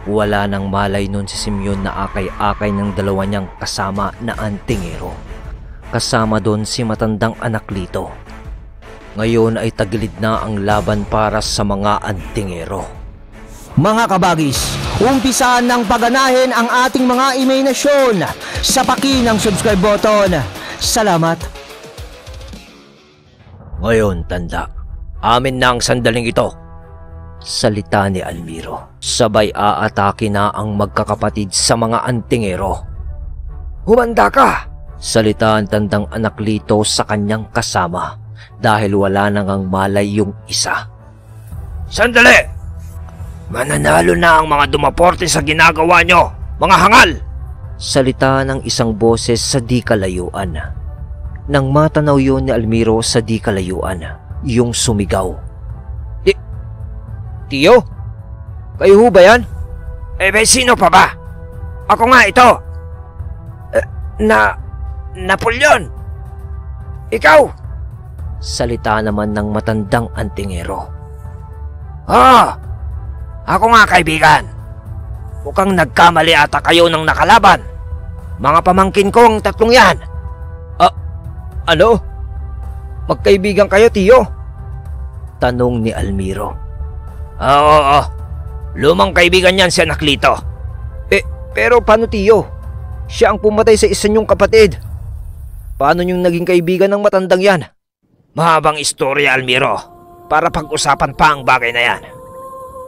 Wala nang malay nun si Simeon na akay-akay ng dalawa niyang kasama na antingero. Kasama doon si matandang anak Lito. Ngayon ay tagilid na ang laban para sa mga antingero. Mga kabagis, umpisaan ng paganahin ang ating mga imahinasyon sa paki ng subscribe button. Salamat. Ngayon, tanda, amin na ang sandaling ito. Salita ni Almiro. Sabay aatake na ang magkakapatid sa mga antingero. Humanda ka! Salita ang tandang anak Lito sa kanyang kasama dahil wala nang ang malay yung isa. Sandali! Mananalo na ang mga dumaporte sa ginagawa nyo, mga hangal! Salita ng isang boses sa di kalayuan. Nang matanaw yun ni Almiro sa di kalayuan, yung sumigaw. Tiyo? Kayo ho ba yan? May sino pa ba? Ako nga ito. Napoleon! Ikaw! Salita naman ng matandang antingero. Ako nga kaibigan. Mukhang nagkamali ata kayo ng nakalaban. Mga pamangkin ko ang tatlong yan. Ano? Magkaibigan kayo, Tiyo? Tanong ni Almiro. Oo. Lumang kaibigan yan si anak Lito. Pero paano, Tiyo? Siya ang pumatay sa isa niyong kapatid. Paano niyong naging kaibigan ng matandang yan? Mahabang istorya, Almiro. Para pag-usapan pa ang bagay na yan.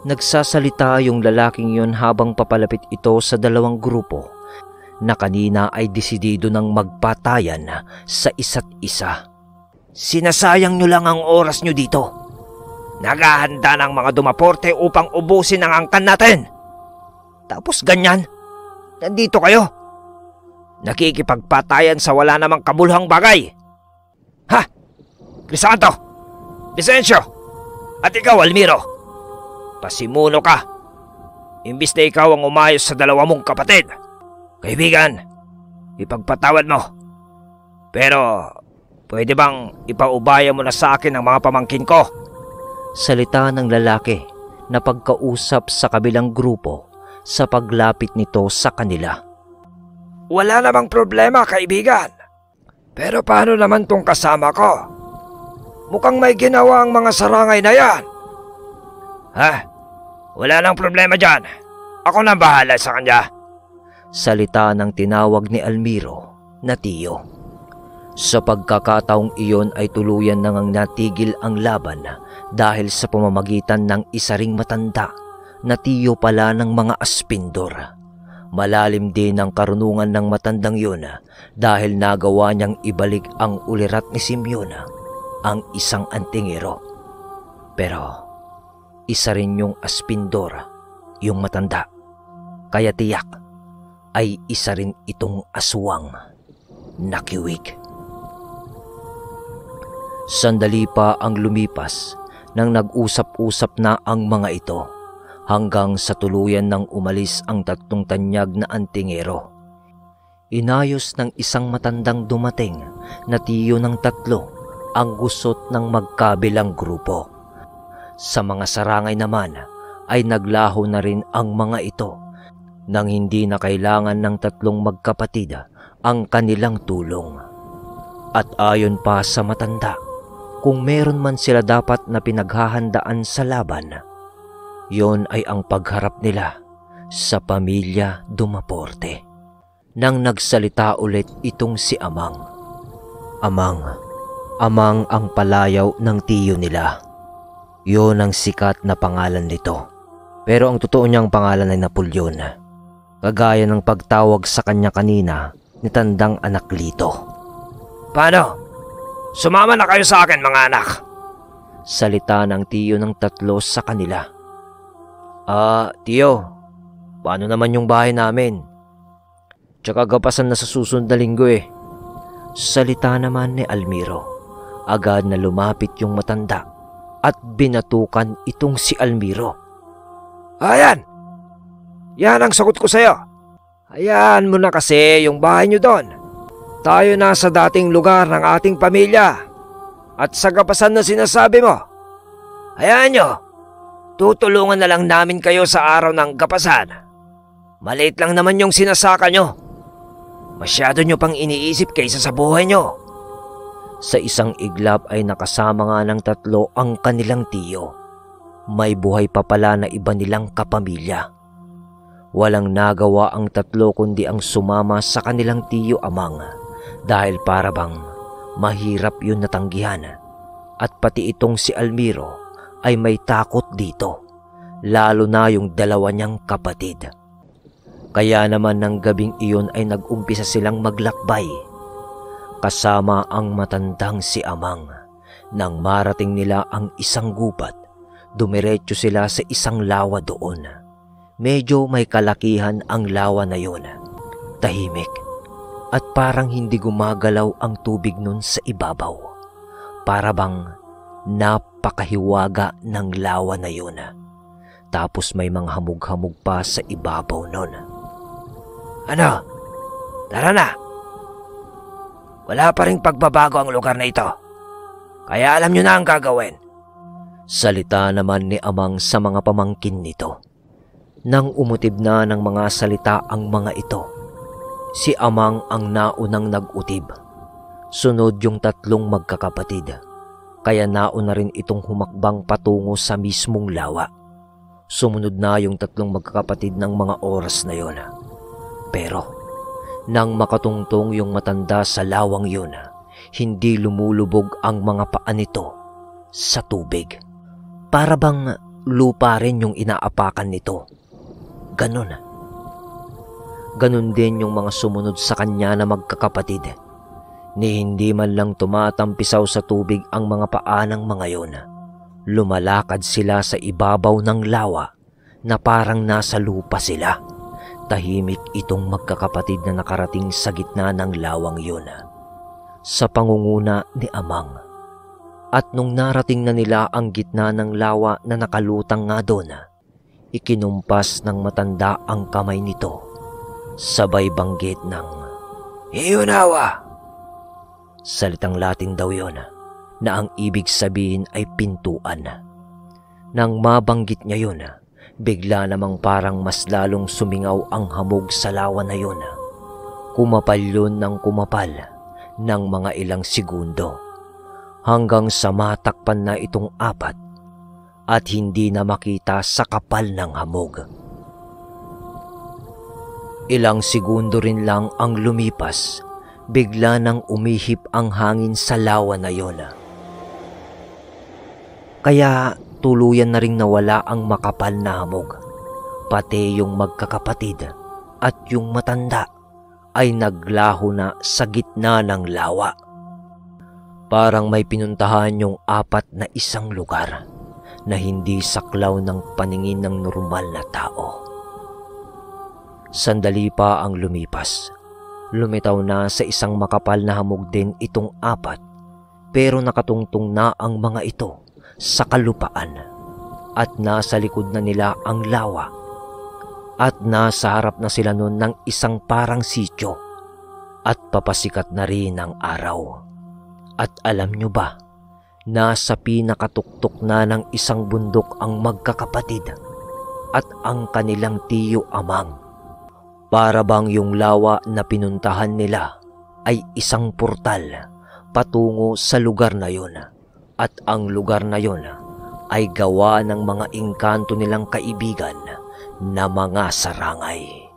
Nagsasalita yung lalaking yun habang papalapit ito sa dalawang grupo na kanina ay desidido ng magpatayan sa isa't isa. Sinasayang nyo lang ang oras nyo dito. Naghahanda ng mga dumaporte upang ubusin ang angkan natin. Tapos ganyan, nandito kayo. Nakikipagpatayan sa wala namang kabuluhang bagay. Ha? Crisanto, Vicencio, at ikaw, Almiro. Pasimuno ka. Imbis na ikaw ang umayos sa dalawa mong kapatid. Kaibigan, ipagpatawad mo. Pero, pwede bang ipaubaya mo na sa akin ang mga pamangkin ko? Salita ng lalaki na pagkausap sa kabilang grupo sa paglapit nito sa kanila. Wala namang problema, kaibigan. Pero paano naman tong kasama ko? Mukhang may ginawa ang mga sarangay na yan. Wala nang problema dyan. Ako nang bahala sa kanya. Salita ng tinawag ni Almiro na Tiyo. Sa pagkakataong iyon ay tuluyan nang natigil ang laban dahil sa pamamagitan ng isa ring matanda na tiyo pala ng mga aspindor. Malalim din ang karunungan ng matandang yun dahil nagawa niyang ibalik ang ulirat ni Simeon, ang isang antingero. Pero isa rin yung aspindor, yung matanda. Kaya tiyak ay isa rin itong aswang na kiwig. Sandali pa ang lumipas nang nag-usap-usap na ang mga ito hanggang sa tuluyan nang umalis ang tatlong tanyag na antingero. Inayos ng isang matandang dumating na tiyo ng tatlo ang gusot ng magkabilang grupo. Sa mga sarangay naman ay naglaho na rin ang mga ito nang hindi na kailangan ng tatlong magkapatid ang kanilang tulong. At ayon pa sa matanda, kung meron man sila dapat na pinaghahandaan sa laban, yon ay ang pagharap nila sa pamilya Dumaporte. Nang nagsalita ulit itong si Amang. Amang ang palayaw ng tiyo nila. Yon ang sikat na pangalan nito. Pero ang totoo niyang pangalan ay Napoleon. Kagaya ng pagtawag sa kanya kanina ni tandang anak Lito. Paano? Sumama na kayo sa akin, mga anak. Salita ng tiyo ng tatlo sa kanila. Tiyo, paano naman yung bahay namin? Tsaka gapasan na sa susunod na linggo eh. Salita naman ni Almiro. Agad na lumapit yung matanda at binatukan itong si Almiro. Ayan! Yan ang sagot ko sa'yo. Hayaan mo na kasi yung bahay nyo doon. Tayo na sa dating lugar ng ating pamilya. At sa gapasan na sinasabi mo, hayaan nyo, tutulungan na lang namin kayo sa araw ng gapasan. Maliit lang naman yung sinasaka nyo. Masyado nyo pang iniisip kaysa sa buhay nyo. Sa isang iglap ay nakasama nga ng tatlo ang kanilang tiyo. May buhay pa pala na iba nilang kapamilya. Walang nagawa ang tatlo kundi ang sumama sa kanilang tiyo amang dahil para bang mahirap yun natanggihan. At pati itong si Almiro ay may takot dito, lalo na yung dalawa niyang kapatid. Kaya naman ng gabing iyon ay nag-umpisa silang maglakbay kasama ang matandang si Amang. Nang marating nila ang isang gubat, dumiretso sila sa isang lawa doon. Medyo may kalakihan ang lawa na yun. Tahimik at parang hindi gumagalaw ang tubig nun sa ibabaw. Para bang napakahiwaga ng lawa na yun. Tapos may mga hamog-hamog pa sa ibabaw nun. Ano? Tara na! Wala pa ring pagbabago ang lugar na ito. Kaya alam nyo na ang gagawin. Salita naman ni Amang sa mga pamangkin nito. Nang umutib na ng mga salita ang mga ito, si Amang ang naunang nag-utib. Sunod yung tatlong magkakapatid. Kaya nauna rin itong humakbang patungo sa mismong lawa. Sumunod na yung tatlong magkakapatid ng mga oras na yon. Pero nang makatungtong yung matanda sa lawang yun, hindi lumulubog ang mga paa nito sa tubig. Para bang lupa rin yung inaapakan nito. Ganon. Ganon din yung mga sumunod sa kanya na magkakapatid. Ni hindi man lang tumatampisaw sa tubig ang mga paa ng mga yon. Lumalakad sila sa ibabaw ng lawa na parang nasa lupa sila. Tahimik itong magkakapatid na nakarating sa gitna ng lawang yun sa pangunguna ni Amang. At nung narating na nila ang gitna ng lawa na nakalutang nga doon, ikinumpas ng matanda ang kamay nito. Sabay banggit ng "Iunawa!" Salitang Latin daw yun na ang ibig sabihin ay pintuan. Nang mabanggit niya yun, bigla namang parang mas lalong sumingaw ang hamog sa lawa na yun. Kumapal yun ng kumapal ng mga ilang segundo hanggang sa matakpan na itong apat at hindi na makita sa kapal ng hamog. Ilang segundo rin lang ang lumipas, bigla nang umihip ang hangin sa lawa na yun. Kaya tuluyan na ring nawala ang makapal na hamog. Pati yung magkakapatid at yung matanda ay naglaho na sa gitna ng lawa. Parang may pinuntahan yung apat na isang lugar na hindi saklaw ng paningin ng normal na tao. Sandali pa ang lumipas. Lumitaw na sa isang makapal na hamog din itong apat, pero nakatungtong na ang mga ito sa kalupaan at nasa likod na nila ang lawa at nasa harap na sila noon ng isang parang sityo at papasikat na rin ang araw. At alam nyo ba, nasa pinakatuktok na ng isang bundok ang magkakapatid at ang kanilang tiyo Amang. Para bang yung lawa na pinuntahan nila ay isang portal patungo sa lugar na yon. At ang lugar na yon ay gawa ng mga engkanto nilang kaibigan na mga sarangay.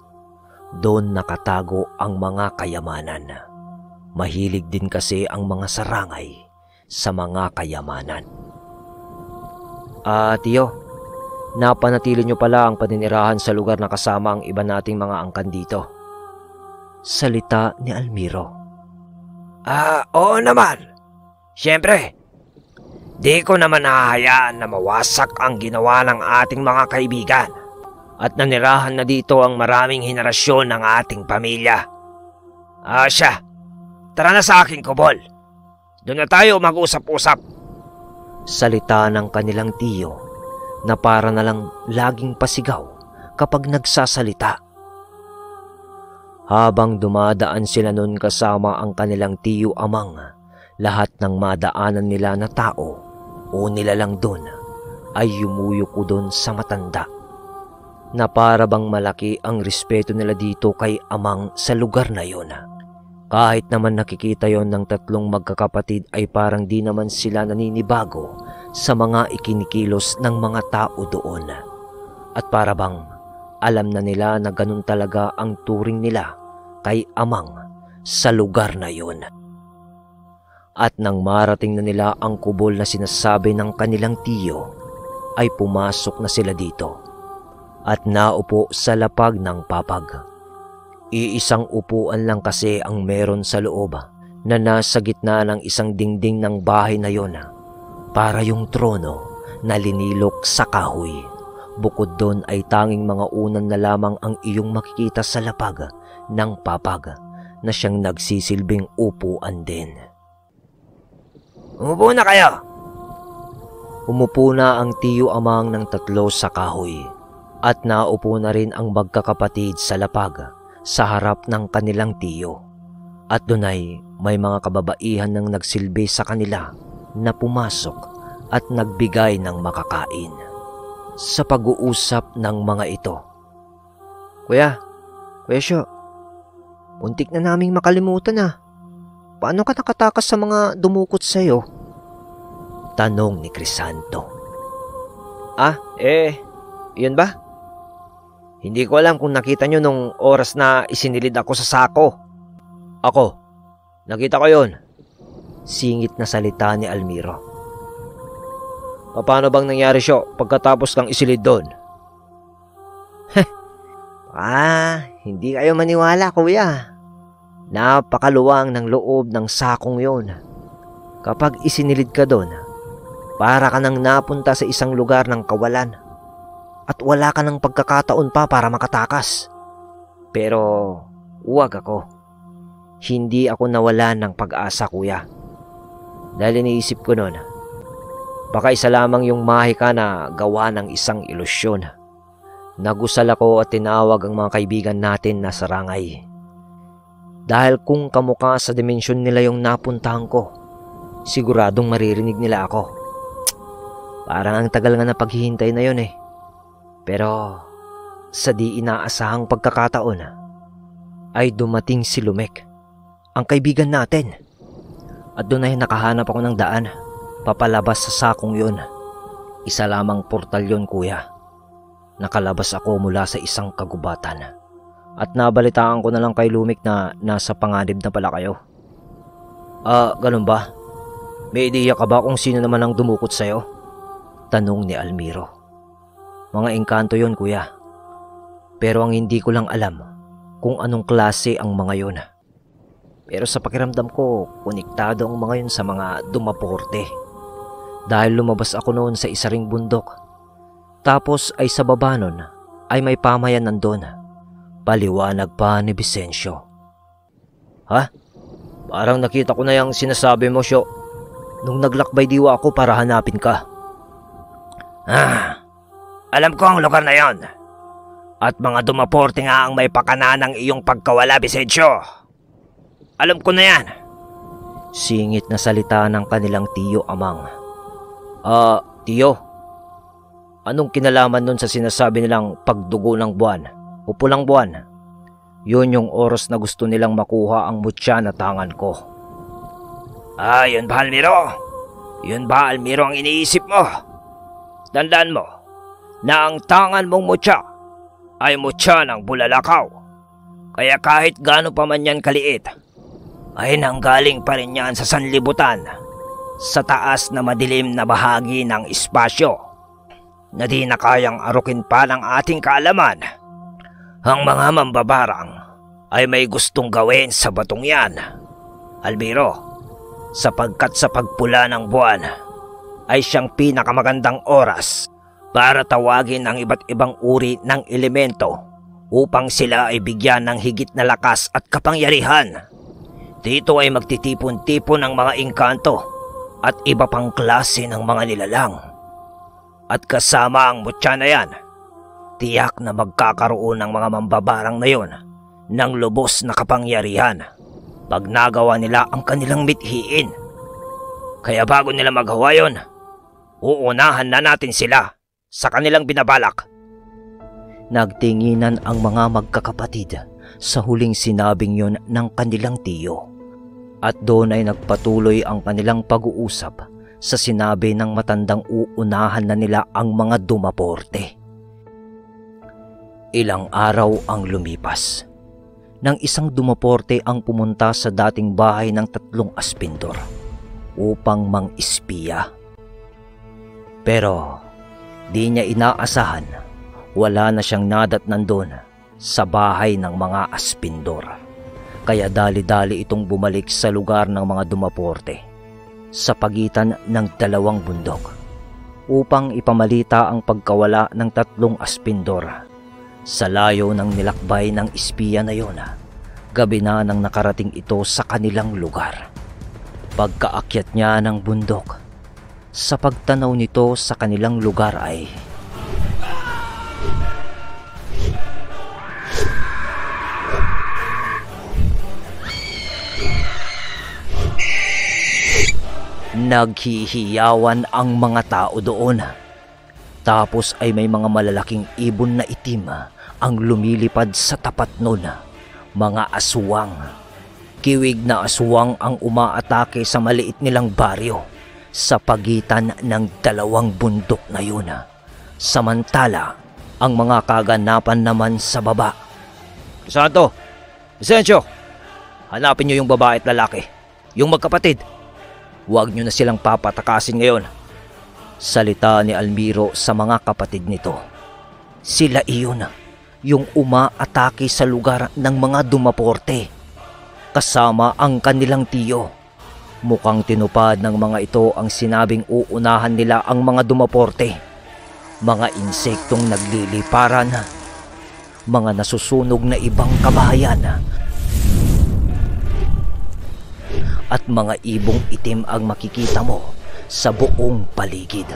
Doon nakatago ang mga kayamanan. Mahilig din kasi ang mga sarangay sa mga kayamanan. Tiyo, napanatili nyo pala ang paninirahan sa lugar na kasama ang iba nating mga angkan dito. Salita ni Almiro. Oo naman. Siyempre. Di ko naman hahayaan na mawasak ang ginawa ng ating mga kaibigan at nanirahan na dito ang maraming henerasyon ng ating pamilya. Siya, tara na sa aking kubol. Doon na tayo mag-usap-usap. Salita ng kanilang tiyo na para na lang laging pasigaw kapag nagsasalita. Habang dumadaan sila nun kasama ang kanilang tiyo Amang, lahat ng madaanan nila na tao o nilalang doon ay yumuyuko doon sa matanda. na para bang malaki ang respeto nila dito kay Amang sa lugar na yon. Kahit naman nakikita yon ng tatlong magkakapatid ay parang di naman sila naninibago sa mga ikinikilos ng mga tao doon. At para bang alam na nila na ganun talaga ang turing nila kay Amang sa lugar na yon. At nang marating na nila ang kubol na sinasabi ng kanilang tiyo, ay pumasok na sila dito at naupo sa lapag ng papag. Iisang upuan lang kasi ang meron sa loob na nasa gitna ng isang dingding ng bahay na yon, para yung trono na linilok sa kahoy. Bukod doon ay tanging mga unan na lamang ang iyong makikita sa lapag ng papag na siyang nagsisilbing upuan din. Umupo na kayo! Umupo na ang tiyo Amang ng tatlo sa kahoy at naupo na rin ang magkakapatid sa lapag sa harap ng kanilang tiyo. At doon ay may mga kababaihan nang nagsilbi sa kanila na pumasok at nagbigay ng makakain. Sa pag-uusap ng mga ito, Kuya Syo, muntik na naming makalimutan na. Paano ka nakatakas sa mga dumukot sa'yo? Tanong ni Crisanto. Yun ba? Hindi ko alam kung nakita nyo nung oras na isinilid ako sa sako. Ako, nakita ko yun. Singit na salita ni Almiro. Paano bang nangyari siyo pagkatapos kang isilid doon? Hindi kayo maniwala, kuya. Napakaluwang ng loob ng sakong yon. Kapag isinilid ka doon, para ka nang napunta sa isang lugar ng kawalan at wala ka ng pagkakataon pa para makatakas. Pero huwag ako. Hindi ako nawalan ng pag-asa, kuya. Dahil iniisip ko noon, baka isa lamang yung mahika na gawa ng isang ilusyon. Nagusal ako at tinawag ang mga kaibigan natin na sarangay. Dahil kung kamukha sa dimensyon nila yung napuntahan ko, siguradong maririnig nila ako. Parang ang tagal nga na paghihintay na yun eh. Pero sa di inaasahang pagkakataon ay dumating si Lumek, ang kaibigan natin. At doon ay nakahanap ako ng daan papalabas sa sakong yun. Isa lamang portal yun, kuya. Nakalabas ako mula sa isang kagubatan. At nabalitaan ko na lang kay Lumik na nasa panganib na pala kayo. Ganun ba? May ideya ka ba kung sino naman ang dumukot sa'yo? Tanong ni Almiro. Mga engkanto yun, kuya. Pero ang hindi ko lang alam kung anong klase ang mga yun. Pero sa pakiramdam ko, konektado ang mga yun sa mga dumaporte. Dahil lumabas ako noon sa isa ring bundok. Tapos ay sa baba nun ay may pamayan nandun. Paliwanag pa ni Vicencio. Parang nakita ko na yung sinasabi mo, Syo. Nung naglakbay diwa ako para hanapin ka. Alam ko ang lugar na yon. At mga dumaporte nga ang may pakana ng iyong pagkawala, Vicencio. Alam ko na yan. Singit na salita ng kanilang tiyo Amang. Tiyo, anong kinalaman nun sa sinasabi nilang pagdugo ng buwan o pulang buwan? Yun yung oras na gusto nilang makuha ang mutya na tangan ko. Yun ba, Almiro? Yun ba, Almiro, ang iniisip mo? Tandaan mo na ang tangan mong mutya ay mutya ng bulalakaw. Kaya kahit gaano pa man yan kaliit, ay nanggaling pa rin yan sa sanlibutan, sa taas na madilim na bahagi ng espasyo, na di na kayang arukin pa ng ating kaalaman. Ang mga mambabarang ay may gustong gawin sa batong yan, Almiro, sapagkat sa pagpula ng buwan ay siyang pinakamagandang oras para tawagin ang iba't ibang uri ng elemento upang sila ay bigyan ng higit na lakas at kapangyarihan. Dito ay magtitipon-tipon ang mga engkanto at iba pang klase ng mga nilalang. At kasama ang mutya na yan, tiyak na magkakaroon ng mga mambabarang na yon ng lubos na kapangyarihan pag nagawa nila ang kanilang mithiin. Kaya bago nila magawa yon, uunahan na natin sila sa kanilang binabalak. Nagtinginan ang mga magkakapatid sa huling sinabing yon ng kanilang tiyo. At doon ay nagpatuloy ang kanilang pag-uusap sa sinabi ng matandang uunahan na nila ang mga dumaporte. Ilang araw ang lumipas nang isang dumaporte ang pumunta sa dating bahay ng 3 aspindor upang mang-espiya. Pero di niya inaasahan, wala na siyang nadatnan doon sa bahay ng mga aspindor. Kaya dali-dali itong bumalik sa lugar ng mga dumaporte sa pagitan ng 2 bundok upang ipamalita ang pagkawala ng 3 aspindor. Sa layo ng nilakbay ng espiya na yon, gabi na nang nakarating ito sa kanilang lugar. Pagkaakyat niya ng bundok, sa pagtanaw nito sa kanilang lugar ay naghihiyawan ang mga tao doon. Tapos ay may mga malalaking ibon na itim ang lumilipad sa tapat nun. Mga aswang. Kiwig na aswang ang umaatake sa maliit nilang baryo sa pagitan ng 2 bundok na yun. Samantala, ang mga kaganapan naman sa baba. Santo, Vicencio, hanapin niyo yung babae at lalaki, yung magkapatid. Huwag niyo na silang papatakasin ngayon. Salita ni Almiro sa mga kapatid nito. Sila iyon, yung umaatake sa lugar ng mga dumaporte, kasama ang kanilang tiyo. Mukhang tinupad ng mga ito ang sinabing uunahan nila ang mga dumaporte. Mga insektong nagliliparan, mga nasusunog na ibang kabahayan, at mga ibong itim ang makikita mo sa buong paligid.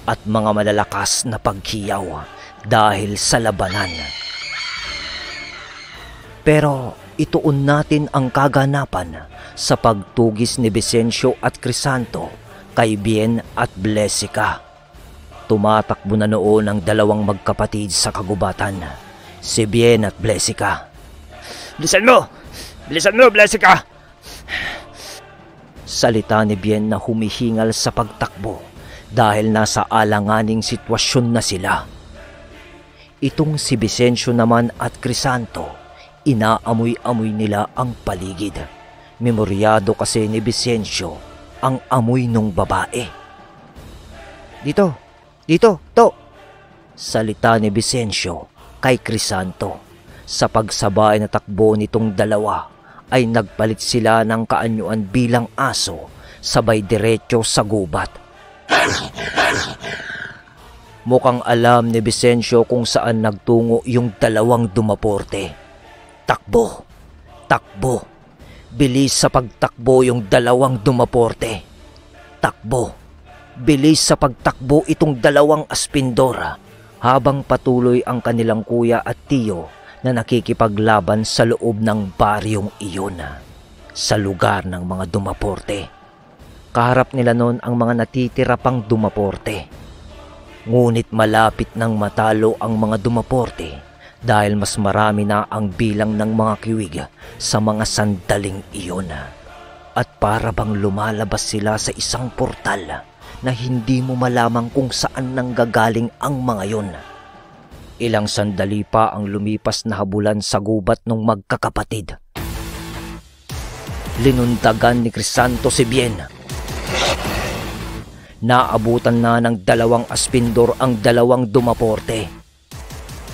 At mga malalakas na paghiyaw dahil sa labanan. Pero ituon natin ang kaganapan sa pagtugis ni Vicencio at Crisanto kay Bien at Blesica. Tumatakbo na noon ang 2 magkapatid sa kagubatan, si Bien at Blesica. Bilisan mo! Bilisan mo, Blesica! Salita ni Bien na humihingal sa pagtakbo dahil nasa alanganing sitwasyon na sila. Itong si Vicencio naman at Crisanto, inaamoy-amoy nila ang paligid. Memoryado kasi ni Vicencio ang amoy nung babae. Dito, to! Salita ni Vicencio kay Crisanto. Sa pagsabay na takbo nitong 2 ay nagpalit sila ng kaanyuan bilang aso, sabay diretso sa gubat. Mukhang alam ni Vicencio kung saan nagtungo yung 2 dumaporte. Takbo! Takbo! Bilis sa pagtakbo yung 2 dumaporte. Takbo! Bilis sa pagtakbo itong 2 aspindor habang patuloy ang kanilang kuya at tiyo na nakikipaglaban sa loob ng baryong iyon sa lugar ng mga dumaporte. Kaharap nila noon ang mga natitira pang dumaporte. Ngunit malapit nang matalo ang mga dumaporte dahil mas marami na ang bilang ng mga kiwig sa mga sandaling iyon. At para bang lumalabas sila sa isang portal na hindi mo malamang kung saan nanggagaling ang mga yon. Ilang sandali pa ang lumipas na habulan sa gubat ng magkakapatid. Linundagan ni Crisanto si Bien. Naabutan na ng 2 aspindor ang 2 dumaporte.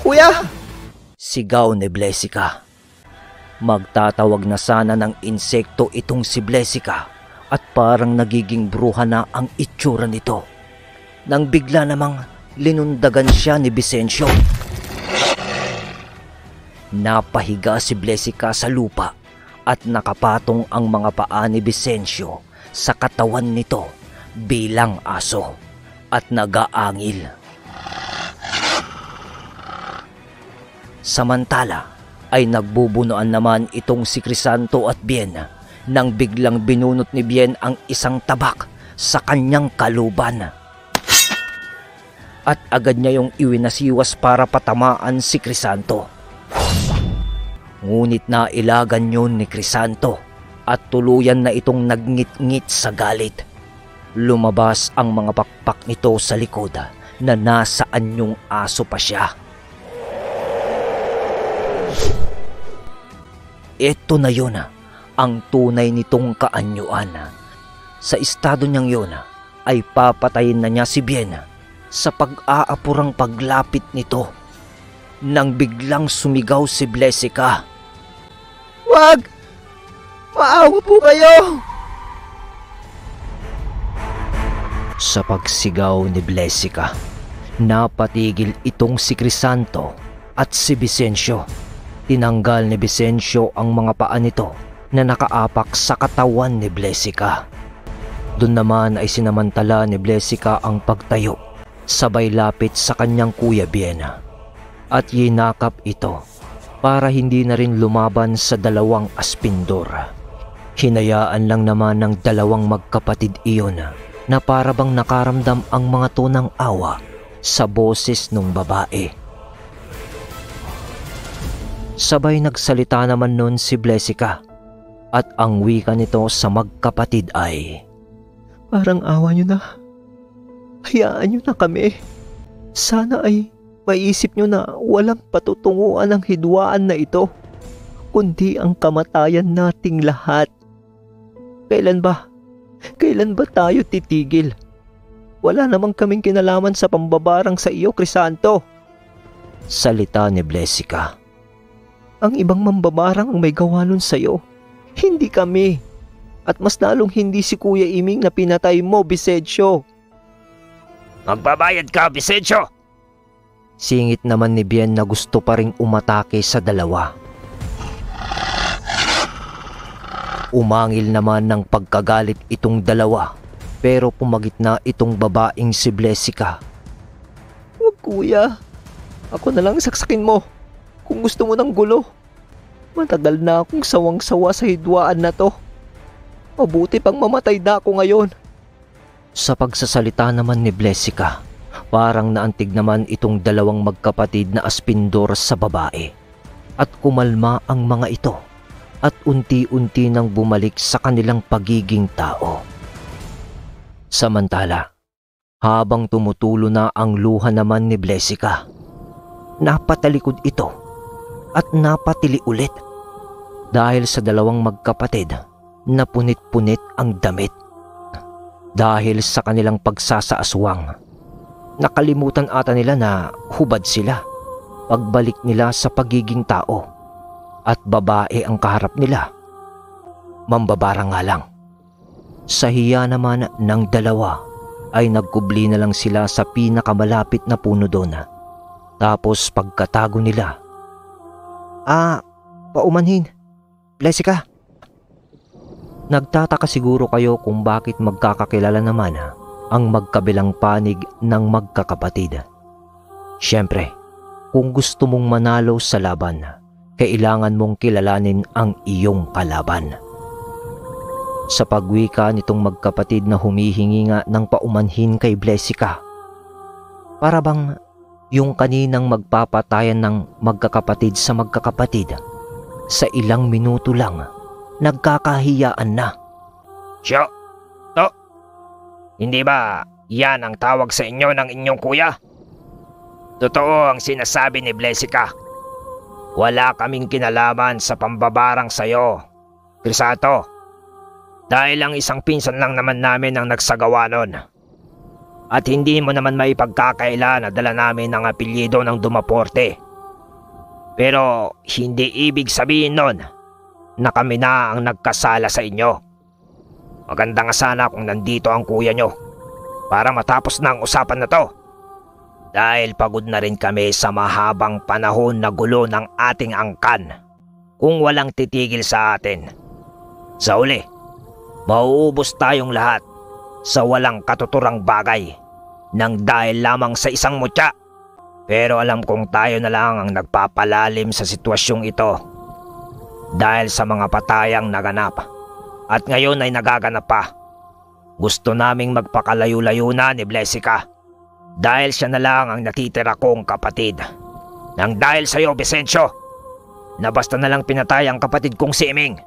Kuya! Sigaw ni Blesica. Magtatawag na sana ng insekto itong si Blesica at parang nagiging bruha na ang itsura nito. Nang bigla namang linundagan siya ni Vicencio. Napahiga si Blesica sa lupa at nakapatong ang mga paa ni Vicencio sa katawan nito bilang aso at nagaangil. Samantala ay nagbubunuan naman itong si Crisanto at Bien nang biglang binunot ni Bien ang isang tabak sa kanyang kaluban. at agad niya yung iwinasiwas para patamaan si Crisanto. Ngunit nailagan yun ni Crisanto at tuluyan na itong nagngit-ngit sa galit. Lumabas ang mga pakpak nito sa likod na nasa anyong aso pa siya. Ito na yun ang tunay nitong kaanyuan. Sa estado niyang yun ay papatayin na niya si Bien sa pag-aapurang paglapit nito nang biglang sumigaw si Blessica. Wag! Maawa po kayo! Sa pagsigaw ni Blessica, napatigil itong si Crisanto at si Vicencio. Tinanggal ni Vicencio ang mga paa nito na nakaapak sa katawan ni Blessica. Doon naman ay sinamantala ni Blessica ang pagtayo, sabay lapit sa kanyang kuya Bien at yinakap ito para hindi na rin lumaban sa dalawang aspindor. Hinayaan lang naman ng dalawang magkapatid iyon na para bang nakaramdam ang mga tunang awa sa boses ng babae. Sabay nagsalita naman nun si Blessica at ang wika nito sa magkapatid ay, "Parang awa nyo na. Hayaan nyo na kami. Sana ay maisip nyo na walang patutunguan ang hidwaan na ito, kundi ang kamatayan nating lahat. Kailan ba tayo titigil? Wala namang kaming kinalaman sa pambabarang sa iyo, Crisanto." salita ni Blessica. "Ang ibang mambabarang ang may gawa nun sa iyo, hindi kami. At mas lalong hindi si Kuya Iming na pinatay mo, Vicencio." Magbabayad ka, Vicencio! Singit naman ni Bien na gusto pa ring umatake sa dalawa. Umangil naman ng pagkagalit itong dalawa, pero pumagitna itong babaeng si Blessica. "Huwag, Kuya. Ako na lang saksakin mo kung gusto mo ng gulo. Matagal na akong sawang-sawa sa hidwaan na to. Mabuti pang mamatay na ako ngayon." Sa pagsasalita naman ni Blessica, parang naantig naman itong dalawang magkapatid na aspindor sa babae at kumalma ang mga ito at unti-unti nang bumalik sa kanilang pagiging tao. Samantala, habang tumutulo na ang luha naman ni Blessica, napatalikod ito at napatili ulit dahil sa dalawang magkapatid na punit-punit ang damit. Dahil sa kanilang pagsasaaswang, nakalimutan ata nila na hubad sila pagbalik nila sa pagiging tao at babae ang kaharap nila. Mambabara nga lang. Sa hiya naman ng dalawa ay nagkubli na lang sila sa pinakamalapit na puno doon. Tapos pagkatago nila, Paumanhin. Blessica." Nagtataka siguro kayo kung bakit magkakakilala naman ang magkabilang panig ng magkakapatid. Siyempre, kung gusto mong manalo sa laban, kailangan mong kilalanin ang iyong kalaban. Sa pagwika nitong magkapatid na humihingi nga ng paumanhin kay Blessica, para bang yung kaninang magpapatayan ng magkakapatid sa magkakapatid, sa ilang minuto lang nagkakahiyaan na. Siyo, to, hindi ba yan ang tawag sa inyo ng inyong kuya? Totoo ang sinasabi ni Blessica. Wala kaming kinalaman sa pambabarang sayo, Crisanto. Dahil ang isang pinsan lang naman namin ang nagsagawa nun. At hindi mo naman maipagkakaila na dala namin ang apelyido ng Dumaporte. Pero hindi ibig sabihin nun na kami na ang nagkasala sa inyo. Maganda nga sana kung nandito ang kuya nyo para matapos na ang usapan na to. Dahil pagod na rin kami sa mahabang panahon na gulo ng ating angkan kung walang titigil sa atin. Sa uli, mauubos tayong lahat sa walang katuturang bagay nang dahil lamang sa isang mutya. Pero alam kong tayo na lang ang nagpapalalim sa sitwasyong ito dahil sa mga patayang naganap at ngayon ay nagaganap pa. Gusto naming magpakalayo-layo na ni Blessica Dahil siya na lang ang natitira kong kapatid. Nang dahil sa'yo, Vicencio, na basta na lang pinatay ang kapatid kong si Eming.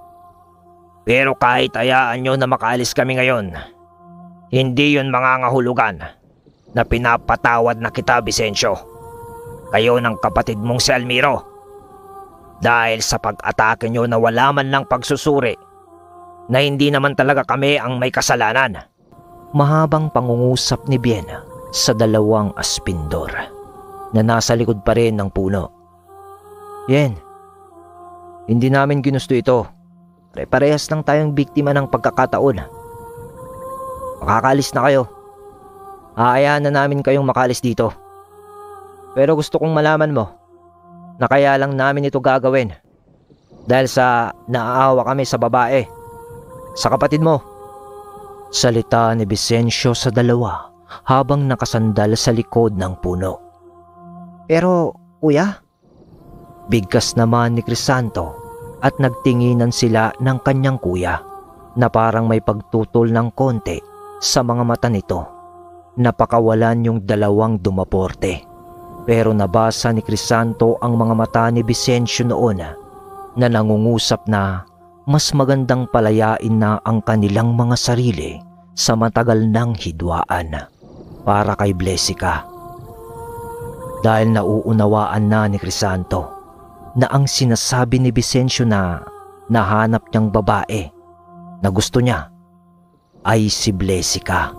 Pero kahit hayaan nyo na makaalis kami ngayon, hindi yun mangangahulugan na pinapatawad na kita, Vicencio. Kayo ng kapatid mong si Almiro. Dahil sa pag-atake nyo na wala man lang pagsusuri, na hindi naman talaga kami ang may kasalanan. Mahabang pangungusap ni Bien sa dalawang aspindor na nasa likod pa rin ng puno. Bien, hindi namin ginusto ito. Parehas lang tayong biktima ng pagkakataon. Makakaalis na kayo. Aayaan na namin kayong makalis dito. Pero gusto kong malaman mo na kaya lang namin ito gagawin dahil sa naaawa kami sa babae, sa kapatid mo. Salita ni Vicencio sa dalawa habang nakasandal sa likod ng puno. Pero kuya, bigkas naman ni Crisanto at nagtinginan sila ng kanyang kuya na parang may pagtutol ng konti sa mga mata nito. Napakawalan yung dalawang dumaporte. Pero nabasa ni Crisanto ang mga mata ni Vicencio noon na nangungusap na mas magandang palayain na ang kanilang mga sarili sa matagal ng hidwaan para kay Blesica. Dahil nauunawaan na ni Crisanto na ang sinasabi ni Vicencio na nahanap niyang babae na gusto niya ay si Blesica.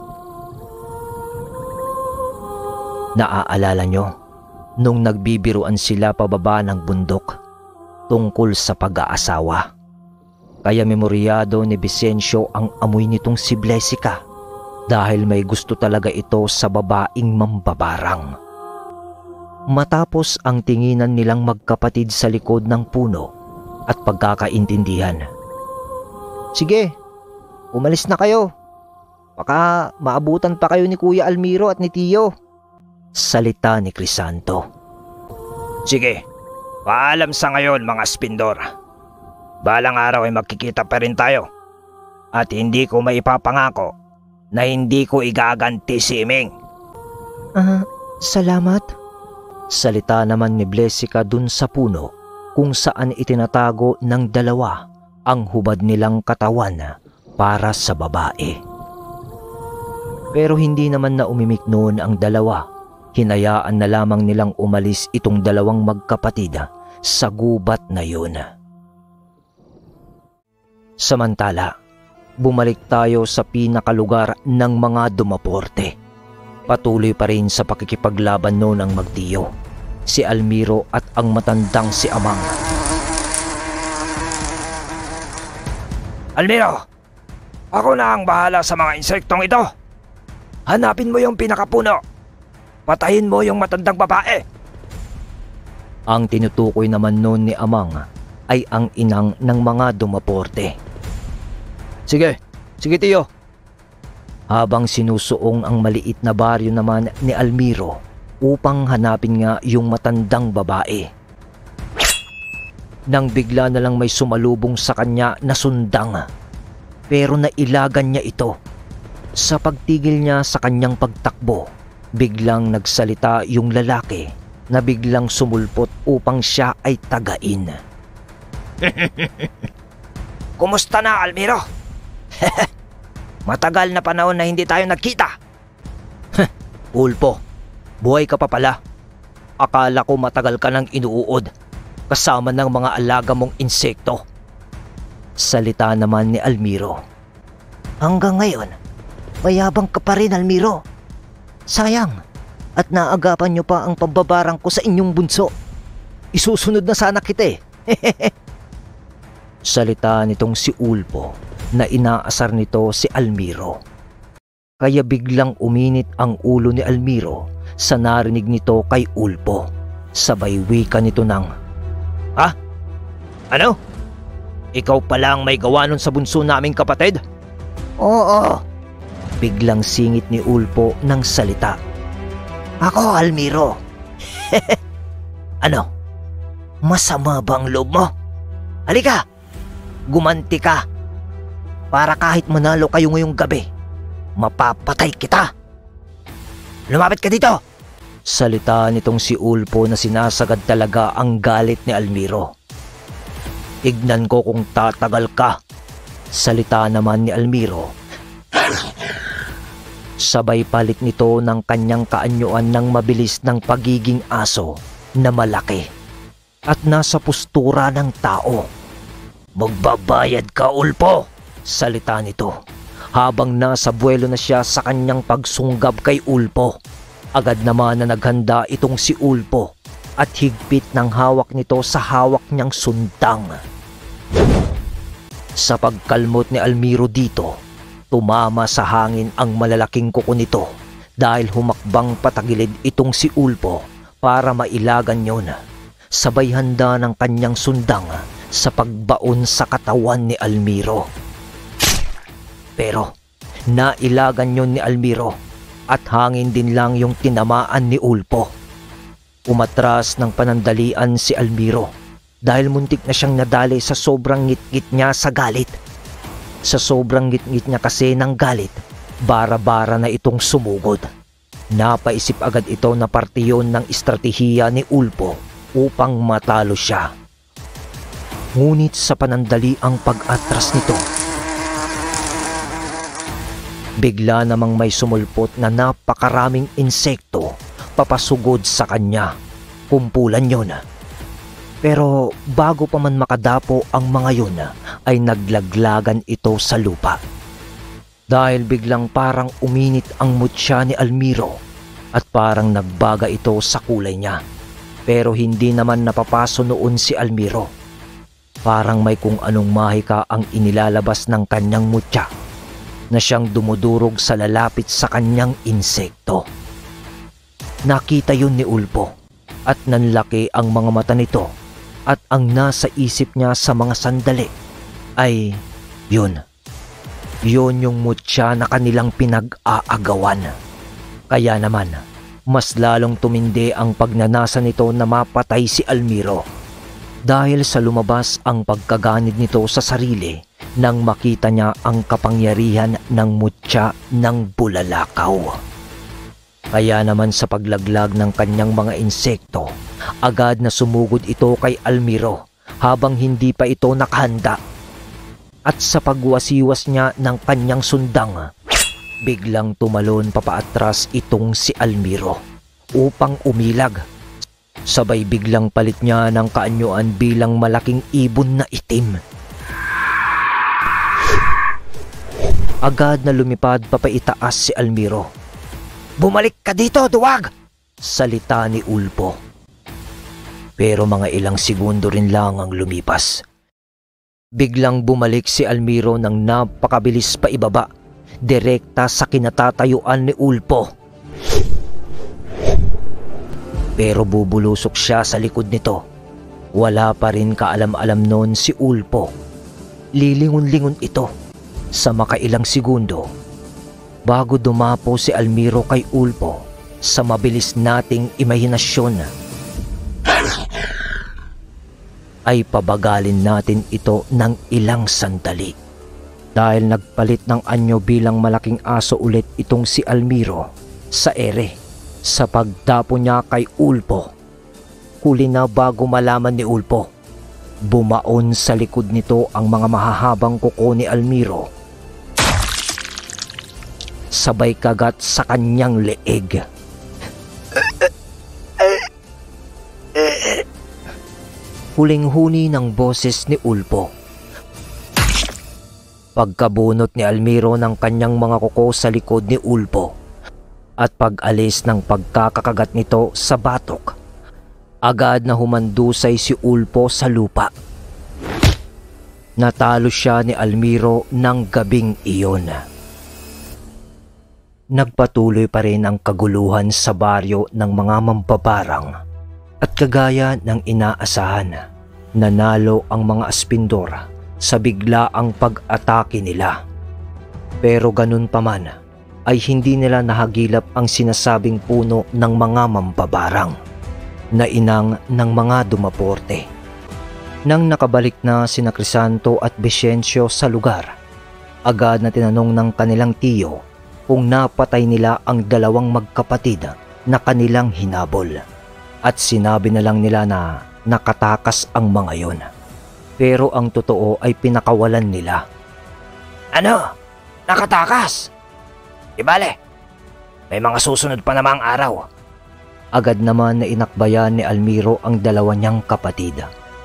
Naaalala niyo nung nagbibiruan sila pababa ng bundok tungkol sa pag-aasawa. Kaya memoryado ni Vicencio ang amoy nitong si Blesica dahil may gusto talaga ito sa babaeng mambabarang. Matapos ang tinginan nilang magkapatid sa likod ng puno at pagkakaintindihan. Sige, umalis na kayo. Baka maabutan pa kayo ni Kuya Almiro at ni Tio. Salita ni Crisanto. Sige, paalam sa ngayon mga spindor. Balang araw ay magkikita pa rin tayo. At hindi ko maipapangako na hindi ko igaganti si Eming. Salamat. Salita naman ni Blesica dun sa puno kung saan itinatago ng dalawa ang hubad nilang katawan para sa babae. Pero hindi naman na umimik noon ang dalawa. Hinayaan na lamang nilang umalis itong dalawang magkapatid sa gubat na yun. Samantala, bumalik tayo sa pinakalugar ng mga dumaporte. Patuloy pa rin sa pakikipaglaban noon ang magtiyo, si Almiro at ang matandang si Amang. Almiro, ako na ang bahala sa mga insektong ito. Hanapin mo yung pinakapuno. Patayin mo yung matandang babae. Ang tinutukoy naman noon ni Amang ay ang inang ng mga dumaporte. Sige Tio. Habang sinusuong ang maliit na baryo naman ni Almiro upang hanapin nga yung matandang babae. Nang bigla na lang may sumalubong sa kanya na sundang. Pero nailagan niya ito. Sa pagtigil niya sa kanyang pagtakbo, biglang nagsalita yung lalaki na biglang sumulpot upang siya ay tagain. Kumusta na, Almiro? Matagal na panahon na hindi tayo nagkita. Ulpo, buhay ka pa pala. Akala ko matagal ka nang inuud kasama ng mga alaga mong insekto. Salita naman ni Almiro. Hanggang ngayon, mayabang ka pa rin, Almiro. Sayang, at naagapan niyo pa ang pambabarang ko sa inyong bunso. Isusunod na sana kita eh. Salita nitong si Ulpo na inaasar nito si Almiro. Kaya biglang uminit ang ulo ni Almiro sa narinig nito kay Ulpo. Sabay wika nito ng, Ha? Ano? Ikaw palang may gawa nun sa bunso naming kapatid? Oo. Biglang singit ni Ulpo ng salita. Ako, Almiro. Ano? Masama bang loob mo? Halika, gumanti ka. Para kahit manalo kayo ngayong gabi, mapapatay kita. Lumapit ka dito! Salita nitong si Ulpo na sinasagad talaga ang galit ni Almiro. Tignan ko kung tatagal ka. Salita naman ni Almiro. Sabay palit nito ng kanyang kaanyuan ng mabilis ng pagiging aso na malaki at nasa postura ng tao. Magbabayad ka, Ulpo! Salita nito habang nasa buwelo na siya sa kanyang pagsunggab kay Ulpo. Agad naman na naghanda itong si Ulpo at higpit ng hawak nito sa hawak niyang sundang. Sa pagkalmot ni Almiro dito, tumama sa hangin ang malalaking kuko nito dahil humakbang patagilid itong si Ulpo para mailagan yon. Sabay handa ng kanyang sundang sa pagbaon sa katawan ni Almiro. Pero nailagan yon ni Almiro at hangin din lang yung tinamaan ni Ulpo. Umatras ng panandalian si Almiro dahil muntik na siyang nadali sa sobrang ngit-ngit niya sa galit. Sa sobrang ngit-ngit niya kasi ng galit, bara-bara na itong sumugod. Napaisip agad ito na parte yun ng estratehiya ni Ulpo upang matalo siya. Ngunit sa panandali ang pag-atras nito, bigla namang may sumulpot na napakaraming insekto papasugod sa kanya. Kumpulan yon. Pero bago pa man makadapo ang mga yon ay naglaglagan ito sa lupa. Dahil biglang parang uminit ang mutya ni Almiro at parang nagbaga ito sa kulay niya. Pero hindi naman napapaso noon si Almiro. Parang may kung anong mahika ang inilalabas ng kanyang mutya na siyang dumudurog sa lalapit sa kanyang insekto. Nakita yun ni Ulpo at nanlaki ang mga mata nito at ang nasa isip niya sa mga sandali ay yun yung mutya na kanilang pinag-aagawan. Kaya naman mas lalong tumindi ang pagnanasa nito na mapatay si Almiro dahil sa lumabas ang pagkaganid nito sa sarili nang makita niya ang kapangyarihan ng mutya ng bulalakaw. Kaya naman sa paglaglag ng kanyang mga insekto, agad na sumugod ito kay Almiro habang hindi pa ito nakahanda. At sa pagwasiwas niya ng kanyang sundang, biglang tumalon papaatras itong si Almiro upang umilag. Sabay biglang palit niya ng kaanyuan bilang malaking ibon na itim. Agad na lumipad papaitaas si Almiro. Bumalik ka dito, duwag! Salita ni Ulpo. Pero mga ilang segundo rin lang ang lumipas. Biglang bumalik si Almiro ng napakabilis pa ibaba, direkta sa kinatatayuan ni Ulpo. Pero bubulusok siya sa likod nito. Wala pa rin kaalam-alam noon si Ulpo. Lilingon-lingon ito sa makailang segundo bago dumapo si Almiro kay Ulpo sa mabilis nating imahinasyon. Ay pabagalin natin ito ng ilang sandali dahil nagpalit ng anyo bilang malaking aso ulit itong si Almiro sa ere sa pagdapo niya kay Ulpo. Huli na bago malaman ni Ulpo, bumaon sa likod nito ang mga mahahabang kuko ni Almiro. Sabay kagat sa kanyang leeg. Huling-huni ng boses ni Ulpo. Pagkabunot ni Almiro ng kanyang mga kuko sa likod ni Ulpo at pag-alis ng pagkakakagat nito sa batok, agad na humandusay si Ulpo sa lupa. Natalo siya ni Almiro ng gabing iyon. Nagpatuloy pa rin ang kaguluhan sa baryo ng mga mambabarang at kagaya ng inaasahan, nanalo ang mga aspindor sa biglaang pag-atake nila. Pero ganun pa man ay hindi nila nahagilap ang sinasabing puno ng mga mambabarang na inang ng mga dumaporte. Nang nakabalik na sina Crisanto at Vicencio sa lugar, agad na tinanong ng kanilang tiyo kung napatay nila ang dalawang magkapatid na kanilang hinabol. At sinabi na lang nila na nakatakas ang mga yon. Pero ang totoo ay pinakawalan nila. Ano? Nakatakas? Di bale, may mga susunod pa namang araw. Agad naman na inakbayan ni Almiro ang dalawa niyang kapatid.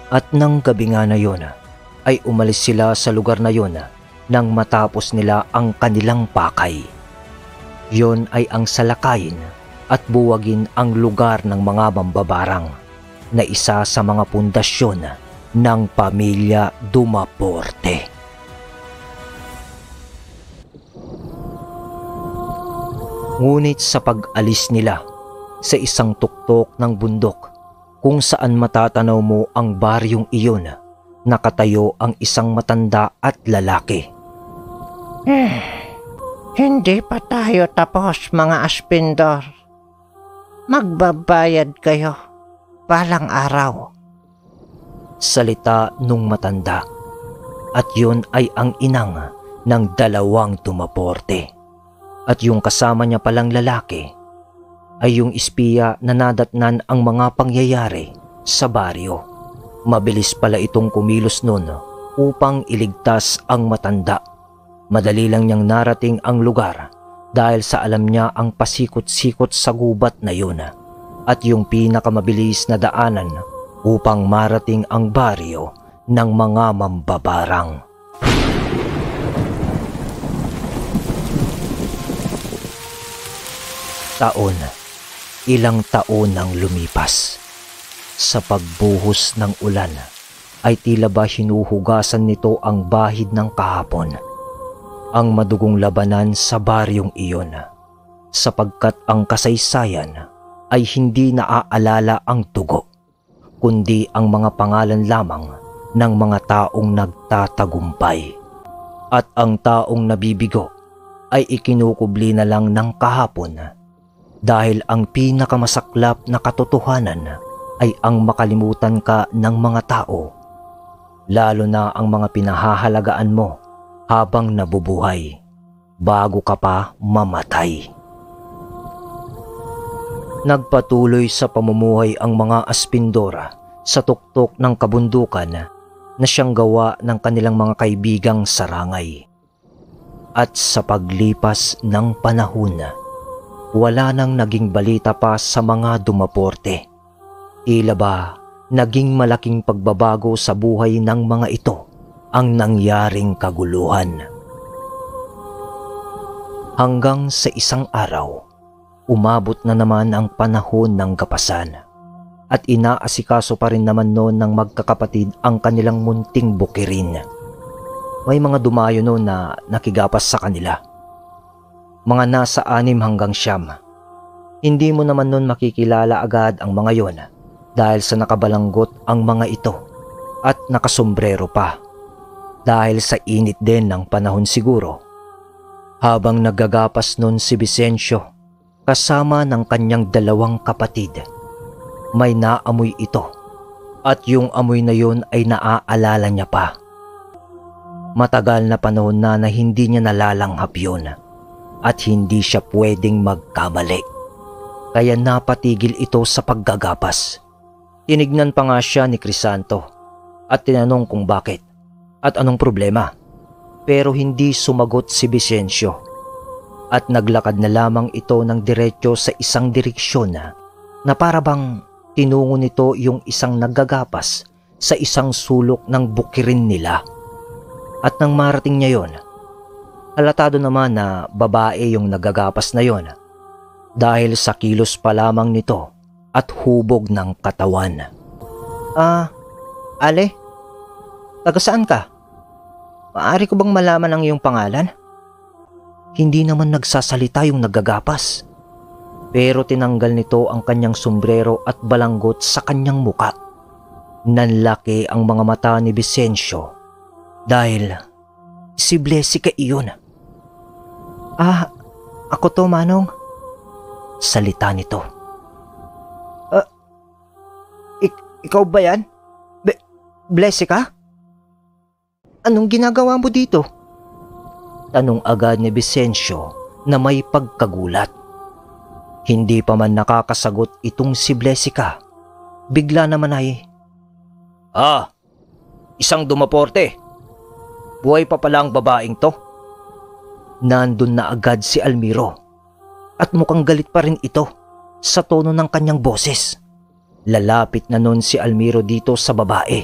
At nang gabi nga na yon, ay umalis sila sa lugar na yon nang matapos nila ang kanilang pakay. Yon ay ang salakayin at buwagin ang lugar ng mga mambabarang na isa sa mga pundasyon ng pamilya Dumaporte. Ngunit sa pag-alis nila sa isang tuktok ng bundok kung saan matatanaw mo ang baryong iyon, nakatayo ang isang matanda at lalaki. Hindi pa tayo tapos, mga aspindor. Magbabayad kayo balang araw. Salita nung matanda. At yun ay ang inang ng dalawang Dumaporte. At yung kasama niya palang lalaki ay yung espiya na nadatnan ang mga pangyayari sa baryo. Mabilis pala itong kumilos nun upang iligtas ang matanda. Madali lang niyang narating ang lugar dahil sa alam niya ang pasikot-sikot sa gubat na yun at yung pinakamabilis na daanan upang marating ang baryo ng mga mambabarang. Ilang taon ang lumipas. Sa pagbuhos ng ulan ay tila ba hinuhugasan nito ang bahid ng kahapon. Ang madugong labanan sa baryong iyon, sapagkat ang kasaysayan ay hindi naaalala ang dugo, kundi ang mga pangalan lamang ng mga taong nagtatagumpay. At ang taong nabibigo ay ikinukubli na lang ng kahapon dahil ang pinakamasaklap na katotohanan ay ang makalimutan ka ng mga tao, lalo na ang mga pinahahalagaan mo habang nabubuhay, bago ka pa mamatay. Nagpatuloy sa pamumuhay ang mga aspindora sa tuktok ng kabundukan na siyang gawa ng kanilang mga kaibigang sarangay. At sa paglipas ng panahon, wala nang naging balita pa sa mga Dumaporte. Tila ba naging malaking pagbabago sa buhay ng mga ito ang nangyaring kaguluhan. Hanggang sa isang araw, umabot na naman ang panahon ng gapasan at inaasikaso pa rin naman noon ng magkakapatid ang kanilang munting bukirin. May mga dumayo noon na nakigapas sa kanila. Mga nasa 6 hanggang 9. Hindi mo naman noon makikilala agad ang mga yon dahil sa nakabalanggot ang mga ito at nakasombrero pa. Dahil sa init din ng panahon siguro. Habang naggagapas nun si Vicencio kasama ng kanyang 2 kapatid, may naamoy ito at yung amoy na yun ay naaalala niya pa. Matagal na panahon na hindi niya nalalanghap yun at hindi siya pwedeng magkamali. Kaya napatigil ito sa paggagapas. Tinignan pa nga siya ni Crisanto at tinanong kung bakit at anong problema, pero hindi sumagot si Vicencio at naglakad na lamang ito ng diretso sa isang direksyon na para bang tinungo nito yung isang naggagapas sa isang sulok ng bukirin nila. At nang marating niya yon, halatado naman na babae yung naggagapas na yon dahil sa kilos pa lamang nito at hubog ng katawan. Ale? Taga saan ka? Maaari ko bang malaman ang iyong pangalan? Hindi naman nagsasalita yung naggagapas, pero tinanggal nito ang kanyang sombrero at balanggot sa kanyang muka. Nanlaki ang mga mata ni Vicencio dahil si Blessica iyon. Ako to, Manong. Salita nito. Ikaw ba yan? Blessica? Anong ginagawa mo dito? Tanong agad ni Vicencio na may pagkagulat. Hindi pa man nakakasagot itong si Blessica, bigla naman ay, isang dumaporte. Buhay pa pala ang babaeng to. Nandun na agad si Almiro at mukhang galit pa rin ito sa tono ng kanyang boses. Lalapit na nun si Almiro dito sa babae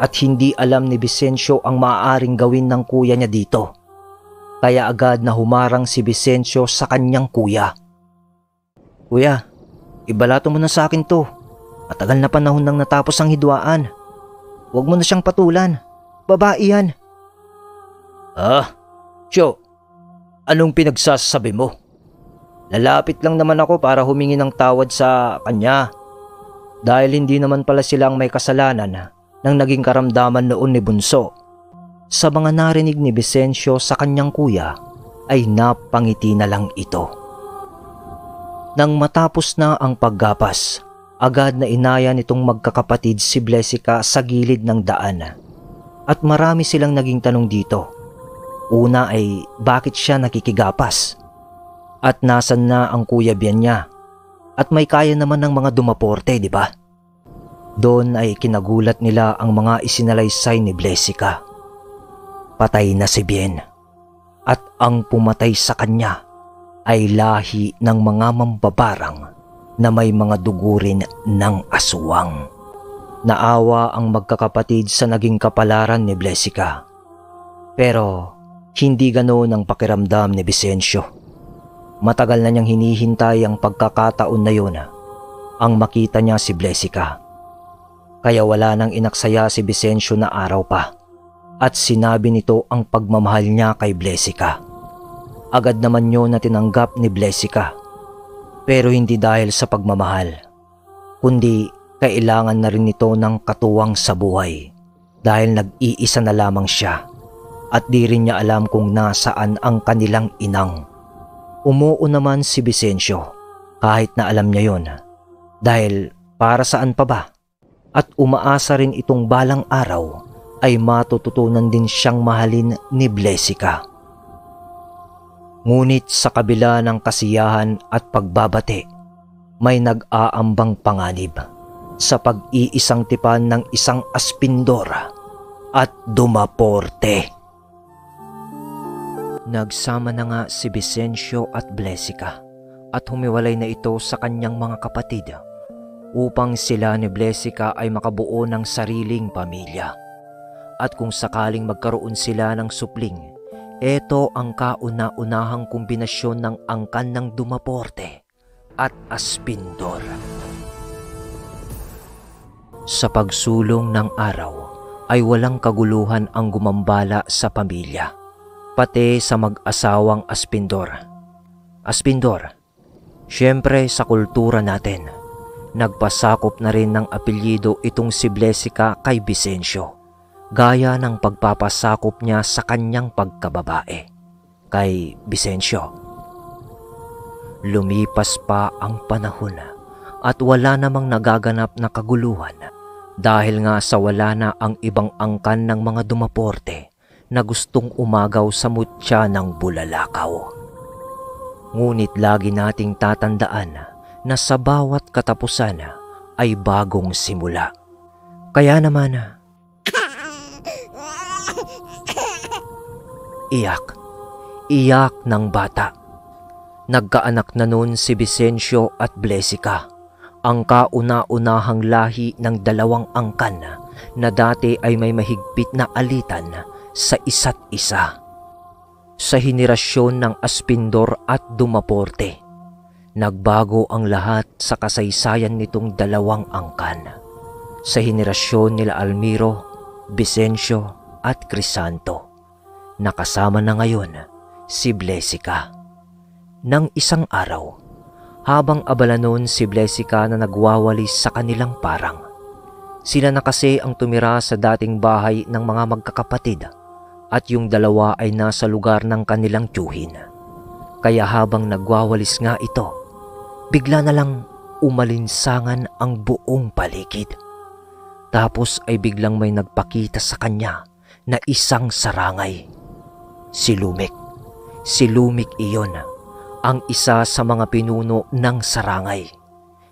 at hindi alam ni Vicencio ang maaaring gawin ng kuya niya dito. Kaya agad na humarang si Vicencio sa kanyang kuya. Kuya, ibalato mo na sa akin to. Matagal na panahon nang natapos ang hidwaan. Huwag mo na siyang patulan. Babae yan. Tio, anong pinagsasabi mo? Lalapit lang naman ako para humingi ng tawad sa kanya. Dahil hindi naman pala silang may kasalanan nang naging karamdaman noon ni Bunso. Sa mga narinig ni Vicencio sa kanyang kuya ay napangiti na lang ito. Nang matapos na ang paggapas, agad na inaya nitong magkakapatid si Blessica sa gilid ng daan. At marami silang naging tanong dito. Una ay bakit siya nakikigapas? At nasan na ang kuya biyan niya? At may kaya naman ng mga dumaporte, di ba? Doon ay kinagulat nila ang mga isinalaysay ni Blessica. Patay na si Bien. At ang pumatay sa kanya ay lahi ng mga mambabarang na may mga dugo rin ng aswang. Naawa ang magkakapatid sa naging kapalaran ni Blessica. Pero hindi ganoon ang pakiramdam ni Vicencio. Matagal na niyang hinihintay ang pagkakataon na yun ang makita niya si Blessica. Kaya wala nang inaksaya si Vicencio na araw pa at sinabi nito ang pagmamahal niya kay Blessica. Agad naman yun na tinanggap ni Blessica. Pero hindi dahil sa pagmamahal, kundi kailangan na rin nito ng katuwang sa buhay dahil nag-iisa na lamang siya at di rin niya alam kung nasaan ang kanilang inang. Umuo naman si Vicencio kahit na alam niya yon dahil para saan pa ba? At umaasa rin itong balang araw ay matututunan din siyang mahalin ni Blessica. Ngunit sa kabila ng kasiyahan at pagbabate, may nag-aambang panganib sa pag-iisang tipan ng isang aspindor at dumaporte. Nagsama na nga si Vicencio at Blessica at humiwalay na ito sa kanyang mga kapatid upang sila ni Blessica ay makabuo ng sariling pamilya. At kung sakaling magkaroon sila ng supling, ito ang kauna-unahang kombinasyon ng angkan ng dumaporte at aspindor. Sa pagsulong ng araw ay walang kaguluhan ang gumambala sa pamilya, pati sa mag-asawang aspindor. Aspindor, syempre sa kultura natin, nagpasakop na rin ng apelyido itong si Blessica kay Vicencio, gaya ng pagpapasakop niya sa kanyang pagkababae kay Vicencio. Lumipas pa ang panahon at wala namang nagaganap na kaguluhan dahil nga sa wala na ang ibang angkan ng mga dumaporte na gustong umagaw sa mutya ng bulalakaw. Ngunit lagi nating tatandaan na sa bawat katapusan ay bagong simula. Kaya naman, iyak ng bata. Nagkaanak na nun si Vicencio at Blessica, ang kauna-unahang lahi ng dalawang angkan na dati ay may mahigpit na alitan sa isa't isa. Sa henerasyon ng aspindor at dumaporte, nagbago ang lahat sa kasaysayan nitong dalawang angkan. Sa henerasyon nila Almiro, Vicencio at Crisanto, nakasama na ngayon si Blessica. Nang isang araw, habang abala noon si Blessica na nagwawalis sa kanilang parang, sila na kasi ang tumira sa dating bahay ng mga magkakapatid at yung dalawa ay nasa lugar ng kanilang tiyuhin. Kaya habang nagwawalis nga ito, bigla na lang umalinsangan ang buong paligid. Tapos ay biglang may nagpakita sa kanya na isang sarangay. Si Lumek, Si Lumik iyon, ang isa sa mga pinuno ng Sarangay,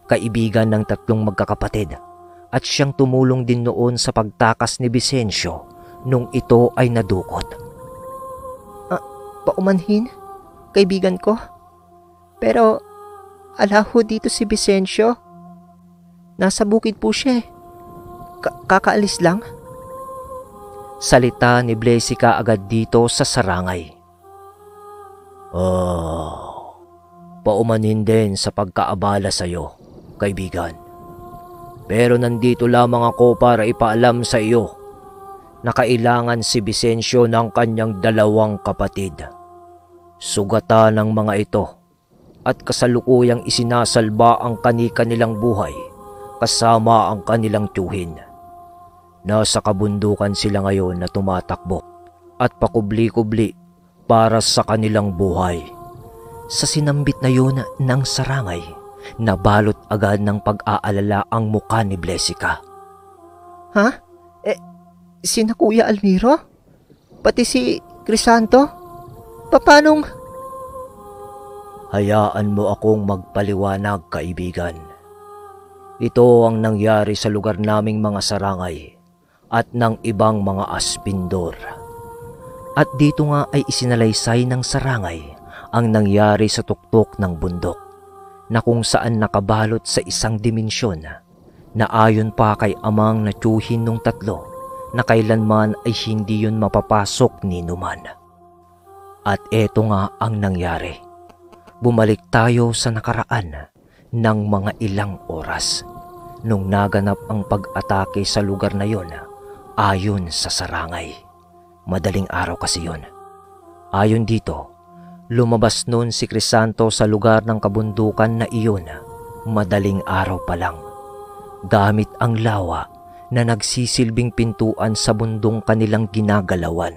kaibigan ng tatlong magkakapatid, at siyang tumulong din noon sa pagtakas ni Vicencio nung ito ay nadukot. Paumanhin, kaibigan ko. Pero, alaho dito si Vicencio. Nasa bukid po siya eh. Kakaalis lang. Salita ni Blesica agad dito sa Sarangay. Paumanhin din sa pagkaabala sa iyo, kaibigan. Pero nandito lamang ako para ipaalam sa iyo na kailangan si Vicencio ng kanyang 2 kapatid. Sugatan ng mga ito at kasalukuyang isinasalba ang kani-kanilang buhay kasama ang kanilang tiyuhin. Nasa kabundukan sila ngayon na tumatakbo at pakubli-kubli para sa kanilang buhay. Sa sinambit na yun ng Sarangay, nabalot agad ng pag-aalala ang muka ni Blesica. Ha? Sina Kuya Almiro? Pati si Crisanto? Papanong? Hayaan mo akong magpaliwanag, kaibigan. Ito ang nangyari sa lugar naming mga Sarangay at ng ibang mga aspindor. At dito nga ay isinalaysay ng Sarangay ang nangyari sa tuktok ng bundok, na kung saan nakabalot sa isang dimensyon na ayon pa kay amang natiyuhin nung 3 na kailanman ay hindi yun mapapasok ni numan. At eto nga ang nangyari. Bumalik tayo sa nakaraan ng mga ilang oras nung naganap ang pag-atake sa lugar na yon ayon sa Sarangay. Madaling araw kasi yon. Ayon dito, lumabas noon si Crisanto sa lugar ng kabundukan na iyon madaling araw pa lang, gamit ang lawa na nagsisilbing pintuan sa bundong kanilang ginagalawan.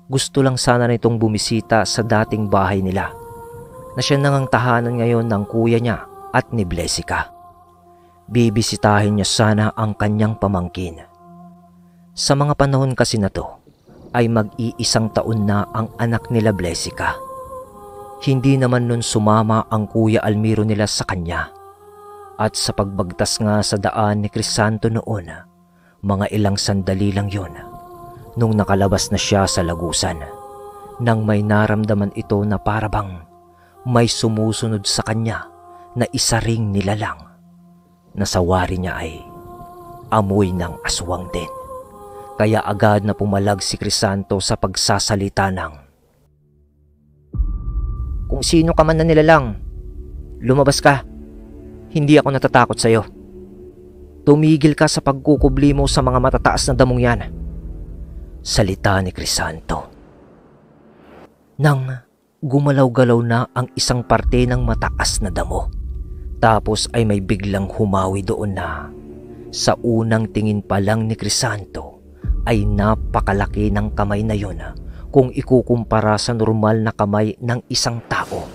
Gusto lang sana nitong bumisita sa dating bahay nila, na siya nang tahanan ngayon ng kuya niya at ni Blesica. Bibisitahin niya sana ang kanyang pamangkin. Sa mga panahon kasi na to, ay mag-iisang taon na ang anak nila Blesica. Hindi naman nun sumama ang Kuya Almiro nila sa kanya. At sa pagbagtas nga sa daan ni Crisanto noon, mga ilang sandali lang yun, nung nakalabas na siya sa lagusan, nang may naramdaman ito na parabang may sumusunod sa kanya na isa ring nilalang. Nasawari niya ay amoy ng aswang din. Kaya agad na pumalag si Crisanto sa pagsasalita ng, Kung sino ka man na nilalang, lumabas ka. Hindi ako natatakot sa'yo. Tumigil ka sa pagkukubli mo sa mga matataas na damong yan. Salita ni Crisanto. Nang gumalaw-galaw na ang isang parte ng mataas na damo, tapos ay may biglang humawi doon na sa unang tingin pa lang ni Crisanto ay napakalaki ng kamay na yun kung ikukumpara sa normal na kamay ng isang tao.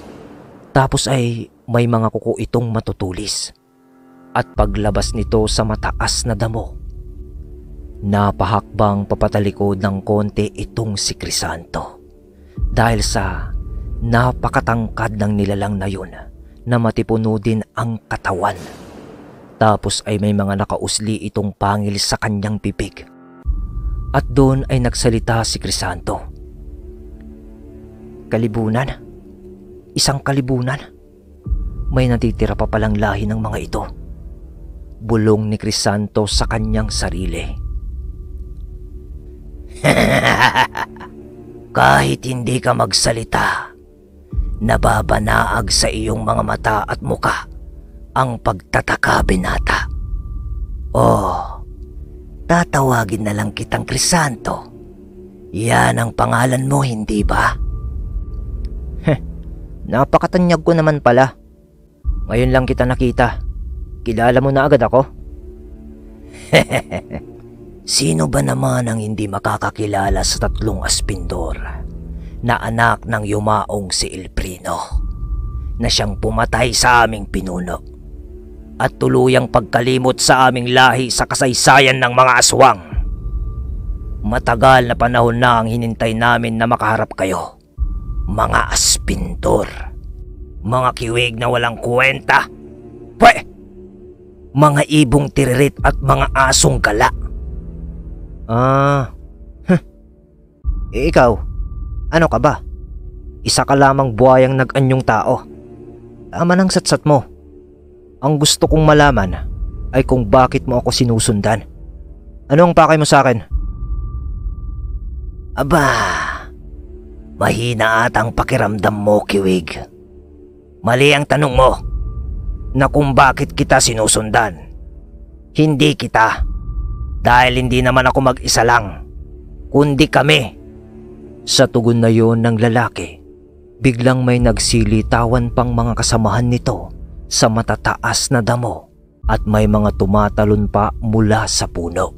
Tapos ay may mga kuko itong matutulis. At paglabas nito sa mataas na damo, napahakbang papatalikod ng konti itong si Crisanto. Dahil sa napakatangkad ng nilalang na yun na matipuno din ang katawan. Tapos ay may mga nakausli itong pangil sa kanyang bibig. At doon ay nagsalita si Crisanto. Kalibunan? Isang kalibunan? May natitira pa palang lahi ng mga ito. Bulong ni Crisanto sa kanyang sarili. Kahit hindi ka magsalita, nababanaag sa iyong mga mata at muka ang pagtataka, binata. Oh, tatawagin na lang kitang Crisanto. Yan ang pangalan mo, hindi ba? Napakatanyag ko naman pala. Ngayon lang kita nakita. Kilala mo na agad ako? Sino ba naman ang hindi makakakilala sa 3 aspindor na anak ng yumaong si Ilprino, na siyang pumatay sa aming pinuno at tuluyang pagkalimot sa aming lahi sa kasaysayan ng mga aswang? Matagal na panahon na ang hinintay namin na makaharap kayo. Mga aspindor. Mga kiwig na walang kwenta. Pwe! Mga ibong tiririt at mga asong gala. Ikaw, ano ka ba? Isa ka lamang buhayang nag-anyong tao. Tama ng satsat mo. Ang gusto kong malaman ay kung bakit mo ako sinusundan. Ano ang pakay mo sa akin? Aba, mahina atang pakiramdam mo, kiwig. Mali ang tanong mo na kung bakit kita sinusundan. Hindi kita. Dahil hindi naman ako mag-isa lang, kundi kami. Sa tugon na yon ng lalaki, biglang may nagsilitawan pang mga kasamahan nito sa matataas na damo at may mga tumatalon pa mula sa puno.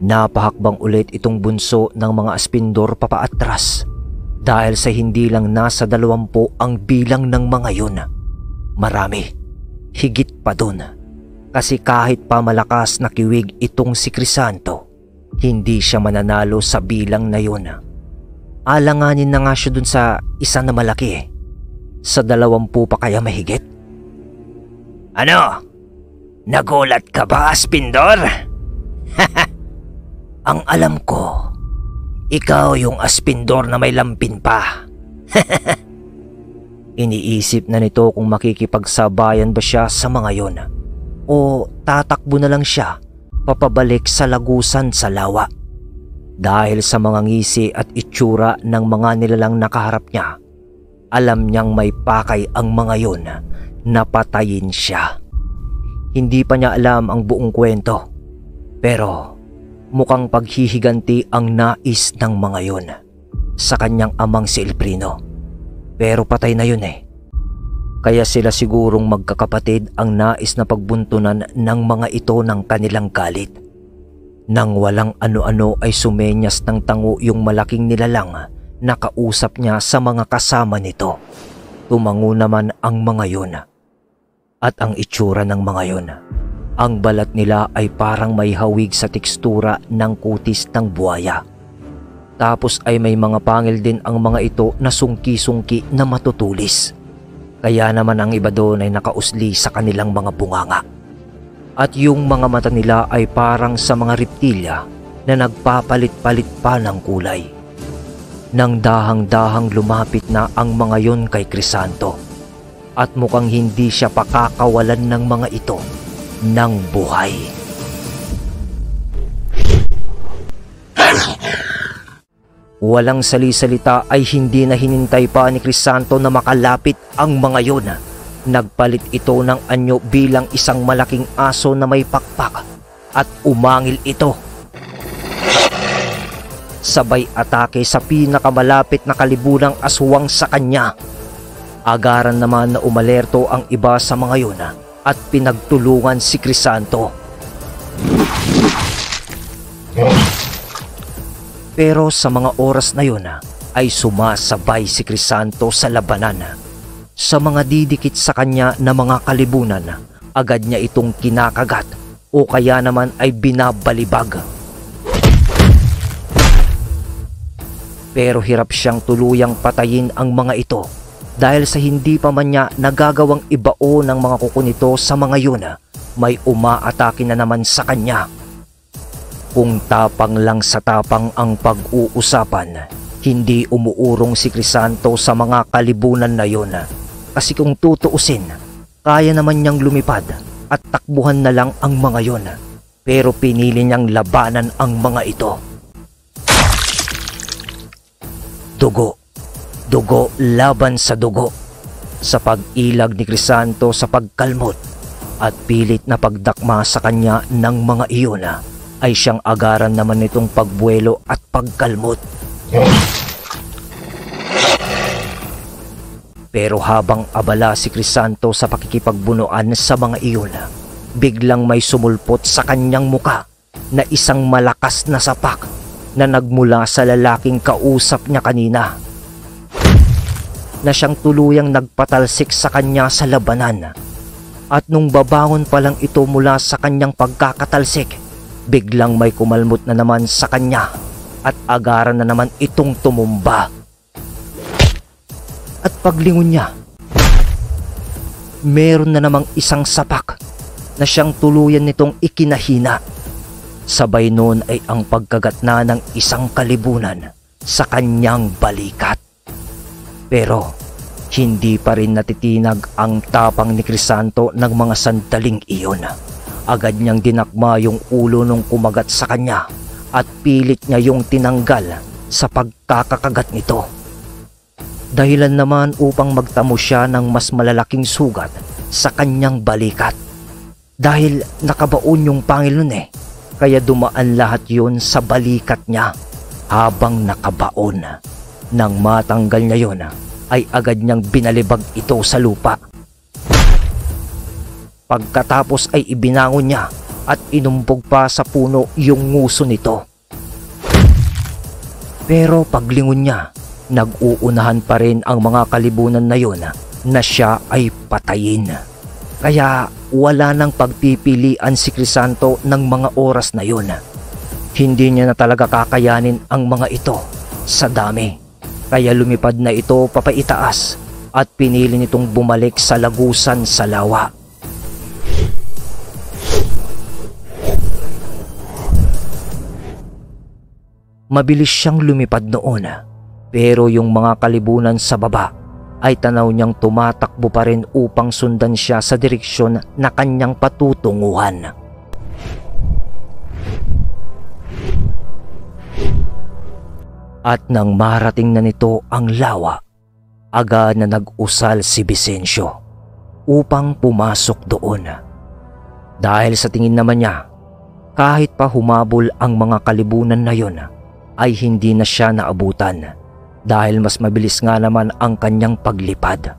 Napahakbang ulit itong bunso ng mga aspindor papaatras dahil sa hindi lang nasa 20 ang bilang ng mga yun. Marami, higit pa dun. Kasi kahit pa malakas na kiwig itong si Crisanto, hindi siya mananalo sa bilang na yun. Alanganin na nga siya dun sa isa na malaki. Sa 20 pa kaya mahigit? Ano? Nagulat ka ba, Aspindor? Ang alam ko, ikaw yung Aspindor na may lampin pa. Iniisip na nito kung makikipagsabayan ba siya sa mga yon o tatakbo na lang siya papabalik sa lagusan sa lawa. Dahil sa mga ngisi at itsura ng mga nilalang nakaharap niya, alam niyang may pakay ang mga yon na patayin siya. Hindi pa niya alam ang buong kwento, pero mukhang paghihiganti ang nais ng mga yon sa kanyang amang si Elprino. Pero patay na yun eh. Kaya sila sigurong magkakapatid ang nais na pagbuntunan ng mga ito ng kanilang galit. Nang walang ano-ano ay sumenyas ng tango yung malaking nilalang na kausap niya sa mga kasama nito. Tumango naman ang mga yun. At ang itsura ng mga yun, ang balat nila ay parang may hawig sa tekstura ng kutis ng buhaya. Tapos ay may mga pangil din ang mga ito na sungki-sungki na matutulis. Kaya naman ang iba doon ay nakausli sa kanilang mga bunganga. At yung mga mata nila ay parang sa mga reptilya na nagpapalit-palit pa ng kulay. Nang dahang-dahang lumapit na ang mga yon kay Crisanto at mukhang hindi siya pakakawalan ng mga ito ng buhay. Walang sali-salita ay hindi na hinintay pa ni Crisanto na makalapit ang mga yon. Nagpalit ito ng anyo bilang isang malaking aso na may pakpak at umangil ito. Sabay atake sa pinakamalapit na kalibunang aswang sa kanya. Agaran naman na umalerto ang iba sa mga yon at pinagtulungan si Crisanto. Pero sa mga oras na yon ay sumasabay si Crisanto sa labanan. Sa mga didikit sa kanya na mga kalibunan, agad niya itong kinakagat o kaya naman ay binabalibag. Pero hirap siyang tuluyang patayin ang mga ito dahil sa hindi pa man niya nagagawang ibao ng mga kuko nito sa mga yun, may umaatake na naman sa kanya. Kung tapang lang sa tapang ang pag-uusapan, hindi umuurong si Crisanto sa mga kalibunan na yun. Kasi kung tutuusin, kaya naman niyang lumipad at takbuhan na lang ang mga yon. Pero pinili niyang labanan ang mga ito. Dugo. Dugo laban sa dugo. Sa pag-ilag ni Crisanto sa pagkalmot at pilit na pagdakma sa kanya ng mga iyon, ay siyang agaran naman nitong pagbuelo at pagkalmot. Pero habang abala si Crisanto sa pakikipagbunuan sa mga iyon, biglang may sumulpot sa kanyang muka na isang malakas na sapak na nagmula sa lalaking kausap niya kanina, na siyang tuluyang nagpatalsik sa kanya sa labanan. At nung babangon pa lang ito mula sa kanyang pagkakatalsik, biglang may kumalmot na naman sa kanya at agaran na naman itong tumumba. At paglingon niya, meron na namang isang sapak na siyang tuluyan nitong ikinahina. Sabay noon ay ang pagkagatna ng isang kalibunan sa kanyang balikat. Pero hindi pa rin natitinag ang tapang ni Crisanto ng mga sandaling iyon. Agad niyang dinakma yung ulo nung kumagat sa kanya at pilit niya yung tinanggal sa pagkakakagat nito. Dahilan naman upang magtamo siya ng mas malalaking sugat sa kanyang balikat. Dahil nakabaon yung pangil nun kaya dumaan lahat yun sa balikat niya habang nakabaon. Nang matanggal niya yun, ay agad niyang binalibag ito sa lupa. Pagkatapos ay ibinangon niya at inumbog pa sa puno yung nguso nito. Pero paglingon niya, nag-uunahan pa rin ang mga kalibunan na yun na siya ay patayin. Kaya wala nang pagpipilian si Crisanto ng mga oras na yun. Hindi niya na talaga kakayanin ang mga ito sa dami. Kaya lumipad na ito papaitaas at pinili nitong bumalik sa lagusan sa lawa. Mabilis siyang lumipad noon, pero yung mga kalibunan sa baba ay tanaw niyang tumatakbo pa rin upang sundan siya sa direksyon na kanyang patutunguhan. At nang marating na nito ang lawa, agad na nag-usal si Vicencio upang pumasok doon. Dahil sa tingin naman niya, kahit pa humabol ang mga kalibunan na yon, ay hindi na siya naabutan dahil mas mabilis nga naman ang kanyang paglipad.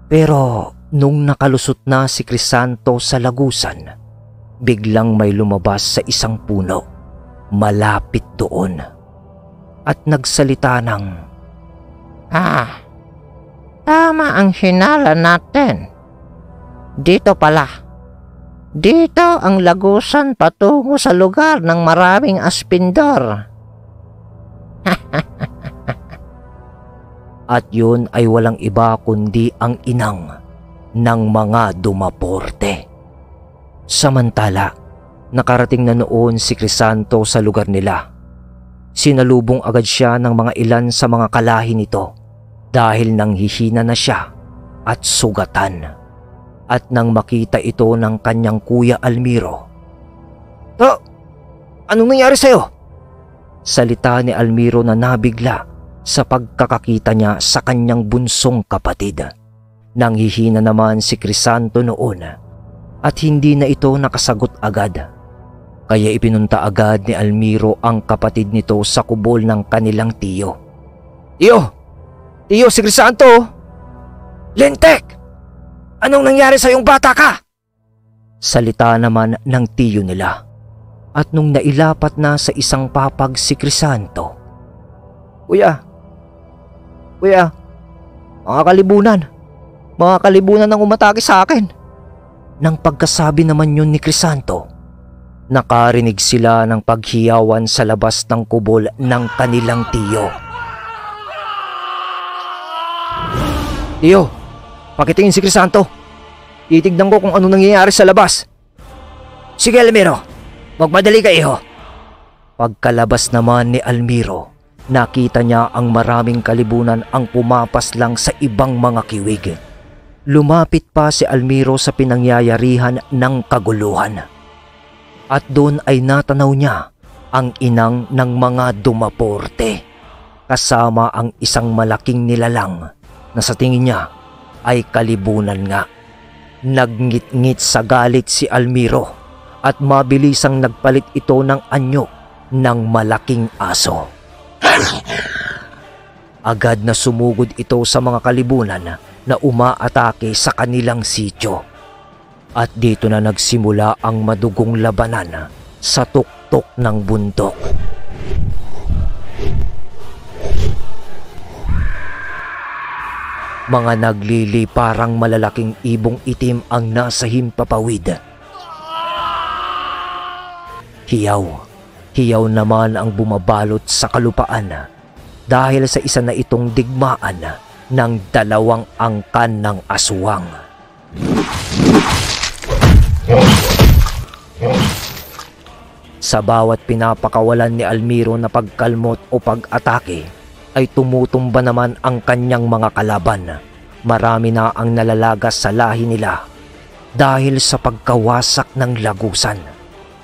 Pero nung nakalusot na si Crisanto sa lagusan, biglang may lumabas sa isang puno malapit doon at nagsalita ng, Tama ang hinala natin. Dito pala. Dito ang lagusan patungo sa lugar ng maraming aspindor. At yun ay walang iba kundi ang inang ng mga dumaporte. Samantala, nakarating na noon si Crisanto sa lugar nila. Sinalubong agad siya ng mga ilan sa mga kalahi nito dahil nanghihina na siya at sugatan. At nang makita ito ng kanyang kuya Almiro, Anong nangyari sa'yo? Salita ni Almiro na nabigla sa pagkakakita niya sa kanyang bunsong kapatid. Nanghihina naman si Crisanto noon at hindi na ito nakasagot agad. Kaya ipinunta agad ni Almiro ang kapatid nito sa kubol ng kanilang tiyo. Tiyo, si Crisanto! Lintek! Anong nangyari sa iyong bata ka? Salita naman ng tiyo nila. At nung nailapat na sa isang papag si Crisanto, Kuya, mga kalibunan ang umatake sa akin. Nang pagkasabi naman yun ni Crisanto, nakarinig sila ng paghiyawan sa labas ng kubol ng kanilang tiyo. Tiyo, pakitingin si Crisanto. Titignan ko kung ano nangyayari sa labas. Sige Almiro, magmadali ka iho. Pagkalabas naman ni Almiro, nakita niya ang maraming kalibunan ang pumapas lang sa ibang mga kiwig. Lumapit pa si Almiro sa pinangyayarihan ng kaguluhan. At doon ay natanaw niya ang inang ng mga dumaporte, kasama ang isang malaking nilalang na sa tingin niya ay kalibunan nga. Nagngit-ngit sa galit si Almiro at mabilisang nagpalit ito ng anyo ng malaking aso. Agad na sumugod ito sa mga kalibunan na umaatake sa kanilang sityo. At dito na nagsimula ang madugong labanan sa tuktok ng bundok. Mga naglili parang malalaking ibong itim ang nasa himpapawid. Hiyaw naman ang bumabalot sa kalupaan dahil sa isa na itong digmaan ng 2 angkan ng aswang. Sa bawat pinapakawalan ni Almiro na pagkalmot o pag-atake, ay tumutumba naman ang kanyang mga kalaban. Marami na ang nalalagas sa lahi nila dahil sa pagkawasak ng lagusan.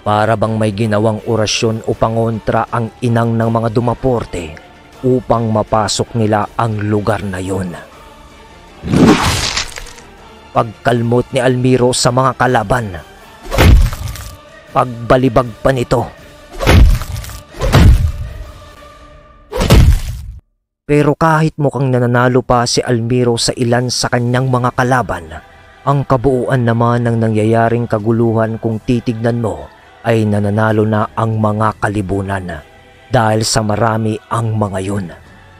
Para bang may ginawang orasyon o pangontra ang inang ng mga dumaporte upang mapasok nila ang lugar na yon. Pagkalmot ni Almiro sa mga kalaban, pagbalibag pa nito. Pero kahit mukhang nananalo pa si Almiro sa ilan sa kanyang mga kalaban, ang kabuuan naman ng nangyayaring kaguluhan kung titignan mo ay nananalo na ang mga kalibunan dahil sa marami ang mga yun.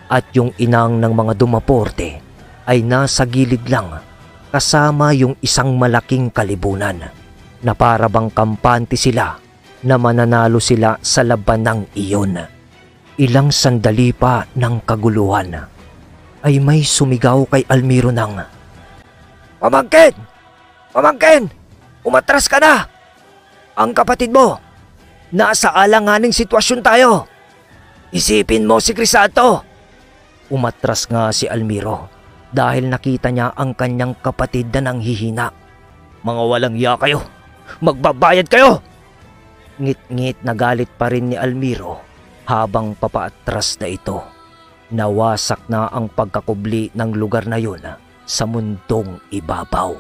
At yung inang ng mga dumaporte ay nasa gilid lang kasama yung isang malaking kalibunan na para bang kampante sila na mananalo sila sa labanang iyon. Ilang sandali pa ng kaguluhan ay may sumigaw kay Almiro ng, "Pamangkin! Pamangkin! Umatras ka na! Ang kapatid mo, nasa alanganing sitwasyon tayo. Isipin mo si Crisanto." Umatras nga si Almiro dahil nakita niya ang kanyang kapatid na nanghihina. "Mga walang iya kayo! Magbabayad kayo!" Ngit-ngit na galit pa rin ni Almiro habang papaatras na ito. Nawasak na ang pagkakubli ng lugar na yun sa mundong ibabaw.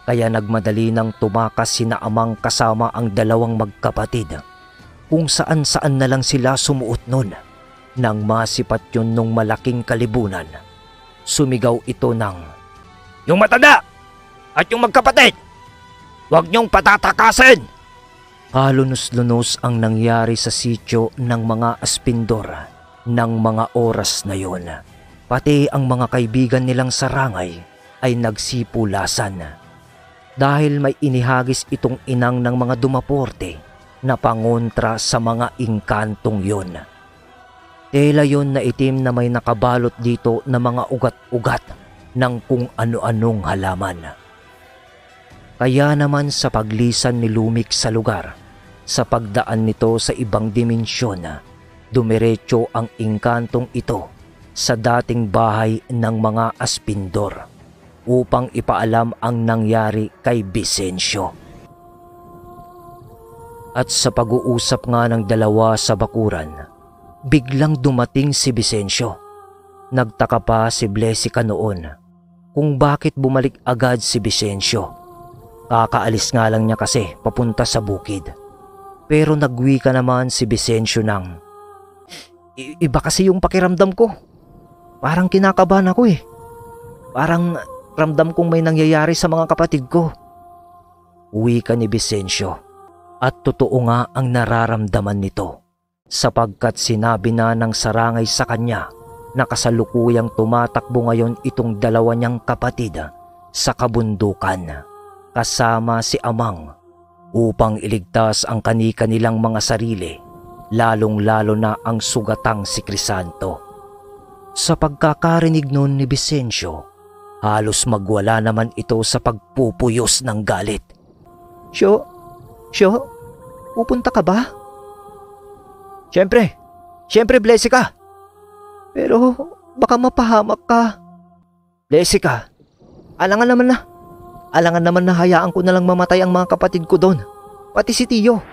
Kaya nagmadali nang tumakas sina Amang kasama ang 2 magkapatid kung saan-saan na lang sila sumuot nun. Nang masipat yun nung malaking kalibunan, sumigaw ito ng, "Yung matanda at yung magkapatid, huwag niyong patatakasin!" Kalunos-lunos ang nangyari sa sityo ng mga aspindor ng mga oras na yon. Pati ang mga kaibigan nilang sarangay ay nagsipulasan dahil may inihagis itong inang ng mga dumaporte na pangontra sa mga inkantong yon. Tela yon na itim na may nakabalot dito na mga ugat-ugat ng kung ano-anong halaman. Kaya naman sa paglisan ni Lumik sa lugar, sa pagdaan nito sa ibang dimensyon, dumiretso ang inkantong ito sa dating bahay ng mga aspindor upang ipaalam ang nangyari kay Vicencio. At sa pag-uusap nga ng 2 sa bakuran, biglang dumating si Vicencio. Nagtaka pa si Blesica noon kung bakit bumalik agad si Vicencio. Kakaalis nga lang niya kasi papunta sa bukid. Pero nagwika naman si Vicencio ng, "Iba kasi yung pakiramdam ko. Parang kinakabahan ako eh. Parang ramdam kong may nangyayari sa mga kapatid ko." Wika ni Vicencio. At totoo nga ang nararamdaman nito sapagkat sinabi na ng sarangay sa kanya na kasalukuyang tumatakbo ngayon itong 2 niyang kapatid sa kabundukan kasama si Amang upang iligtas ang kani-kanilang mga sarili, lalong-lalo na ang sugatang si Crisanto. Sa pagkakarinig nun ni Vicencio, halos magwala naman ito sa pagpupuyos ng galit. Syo, pupunta ka ba? Siyempre Blesica. Pero baka mapahamak ka. Blesica, alangan naman na hayaan ko na lang mamatay ang mga kapatid ko doon. Pati si Tiyo.